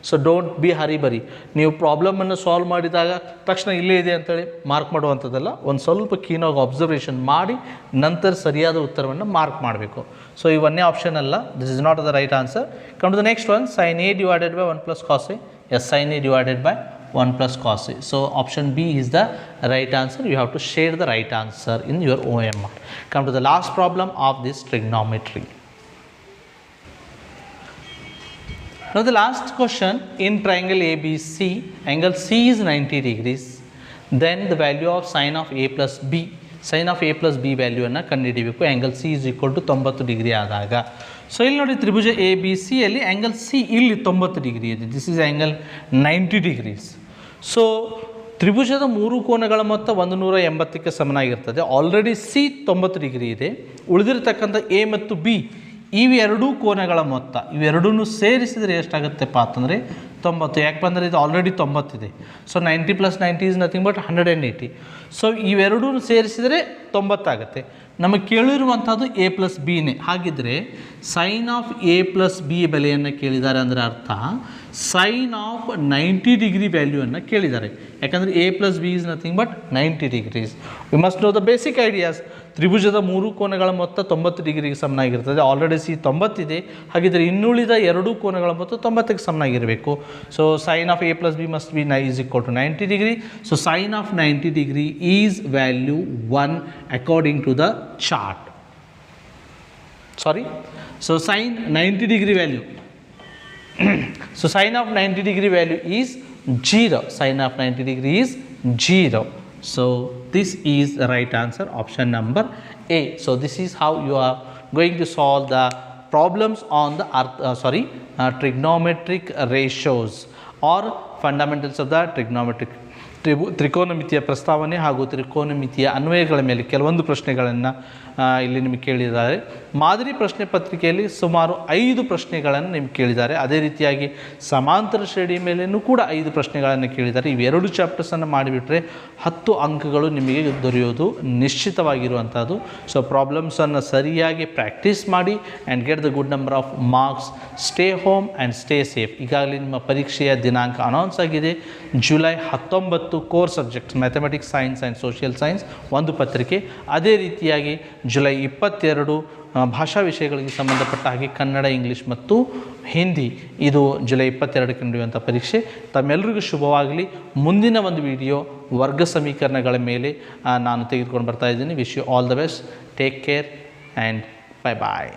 So don't be hurry burry. ನೀವು ಪ್ರಾಬ್ಲಮನ್ನು solve ಮಾಡಿದಾಗ ತಕ್ಷಣ ಇಲ್ಲೇ ಇದೆ ಅಂತೇಳಿ ಮಾರ್ಕ್ ಮಾಡುವಂಥದ್ದಲ್ಲ. ಒಂದು ಸ್ವಲ್ಪ ಕೀನಾಗಿ ಅಬ್ಸರ್ವೇಷನ್ ಮಾಡಿ ನಂತರ ಸರಿಯಾದ ಉತ್ತರವನ್ನು ಮಾರ್ಕ್ ಮಾಡಬೇಕು. ಸೊ ಈ ಒಂದೇ ಆಪ್ಷನ್ ಅಲ್ಲ, this is not the right answer. Come to the next one, sin a divided by 1 plus cos a. Yes, sin a divided by 1 plus cos a. So option B is the right answer. You have to share the right answer in your OMR. Come to the last problem of this trigonometry. Now the last question, in triangle ABC, angle C is 90 degrees. Then the value of sin of A plus B, sin of A plus B value ಅನ್ನು ಕಂಡುಹಿಡಿಯಬೇಕು. Angle C is equal to 90 degree ಆದಾಗ. So ಇಲ್ಲಿ ನೋಡಿ, ತ್ರಿಭುಜ A B ಸಿಯಲ್ಲಿ angle C ಇಲ್ಲಿ 90 degree ಇದೆ. This is angle 90 degrees. So ತ್ರಿಭುಜದ ಮೂರು ಕೋನಗಳ ಮೊತ್ತ 180ಕ್ಕೆ ಸಮನಾಗಿರ್ತದೆ. ಆಲ್ರೆಡಿ ಸಿ 90 ಡಿಗ್ರಿ ಇದೆ. ಉಳಿದಿರತಕ್ಕಂಥ ಎ ಮತ್ತು ಬಿ ಇವೆರಡೂ ಕೋನಗಳ ಮೊತ್ತ, ಇವೆರಡೂ ಸೇರಿಸಿದರೆ ಎಷ್ಟಾಗುತ್ತೆಪ್ಪ ಅಂತಂದರೆ 90. ಯಾಕೆ ಬಂದರೆ ಇದು ಆಲ್ರೆಡಿ 90 ಇದೆ. So 90 + 90 is nothing but 180. So ಇವೆರಡೂ ಸೇರಿಸಿದರೆ 90 ಆಗುತ್ತೆ. ನಮಗೆ ಕೇಳಿರುವಂಥದ್ದು ಎ ಪ್ಲಸ್ ಬಿನೇ. ಹಾಗಿದ್ದರೆ sine of A plus B ಬೆಲೆಯನ್ನು ಕೇಳಿದ್ದಾರೆ ಅಂದರೆ ಅರ್ಥ ಸೈನ್ ಆಫ್ 90 ಡಿಗ್ರಿ ವ್ಯಾಲ್ಯೂವನ್ನು ಕೇಳಿದ್ದಾರೆ. ಯಾಕಂದರೆ A plus B is nothing but 90 degrees. We must know the basic ideas. ತ್ರಿಭುಜದ 3 ಕೋನಗಳ ಮೊತ್ತ 90 ಡಿಗ್ರಿಗೆ ಸಮನಾಗಿರ್ತದೆ. ಆಲ್ರೆಡಿ ಸಿ 90 ಇದೆ. ಹಾಗಿದ್ದರೆ ಇನ್ನುಳಿದ 2 ಕೋನಗಳ ಮೊತ್ತ 90ಕ್ಕೆ ಸಮನಾಗಿರಬೇಕು. So sine of A plus B must be is equal to 90 degree. So sine of 90 degree is value 1 according to the chart. So sin 90 degree value. So sin of 90 degree value is 0. Sin of 90 degree is 0. So this is the right answer, option number A. So this is how you are going to solve the problems on the trigonometric ratios or fundamentals of the trigonometric. ತ್ರಿಕೋನಮಿತಿಯ ಪ್ರಸ್ತಾವನೆ ಹಾಗೂ ತ್ರಿಕೋನಮಿತಿಯ ಅನ್ವಯಗಳ ಮೇಲೆ ಕೆಲವೊಂದು ಪ್ರಶ್ನೆಗಳನ್ನು ಇಲ್ಲಿ ನಿಮಗೆ ಕೇಳಿದ್ದಾರೆ. ಮಾದರಿ ಪ್ರಶ್ನೆ ಪತ್ರಿಕೆಯಲ್ಲಿ ಸುಮಾರು 5 ಪ್ರಶ್ನೆಗಳನ್ನು ನಿಮಗೆ ಕೇಳಿದ್ದಾರೆ. ಅದೇ ರೀತಿಯಾಗಿ ಸಮಾಂತರ ಶ್ರೇಣಿ ಮೇಲೆಯೂ ಕೂಡ 5 ಪ್ರಶ್ನೆಗಳನ್ನು ಕೇಳಿದ್ದಾರೆ. ಇವೆರಡು ಚಾಪ್ಟರ್ಸನ್ನು ಮಾಡಿಬಿಟ್ರೆ 10 ಅಂಕಗಳು ನಿಮಗೆ ದೊರೆಯೋದು ನಿಶ್ಚಿತವಾಗಿರುವಂಥದ್ದು. ಸೊ ಪ್ರಾಬ್ಲಮ್ಸನ್ನು ಸರಿಯಾಗಿ ಪ್ರಾಕ್ಟೀಸ್ ಮಾಡಿ and get the good number of marks. Stay home and stay safe. ಈಗಾಗಲೇ ನಿಮ್ಮ ಪರೀಕ್ಷೆಯ ದಿನಾಂಕ ಅನೌನ್ಸ್ ಆಗಿದೆ. July 19 core subjects mathematics, science and social science ಒಂದು ಪತ್ರಿಕೆ. ಅದೇ ರೀತಿಯಾಗಿ ಜುಲೈ 22 ಭಾಷಾ ವಿಷಯಗಳಿಗೆ ಸಂಬಂಧಪಟ್ಟ ಹಾಗೆ ಕನ್ನಡ, ಇಂಗ್ಲೀಷ್ ಮತ್ತು ಹಿಂದಿ, ಇದು ಜುಲೈ 22ಕ್ಕೆ ನಡೆಯುವಂಥ ಪರೀಕ್ಷೆ. ತಮ್ಮೆಲ್ಲರಿಗೂ ಶುಭವಾಗಲಿ. ಮುಂದಿನ ಒಂದು ವಿಡಿಯೋ ವರ್ಗ ಸಮೀಕರಣಗಳ ಮೇಲೆ ನಾನು ತೆಗೆದುಕೊಂಡು ಬರ್ತಾ ಇದ್ದೀನಿ. Wish you all the best. Take care and bye bye.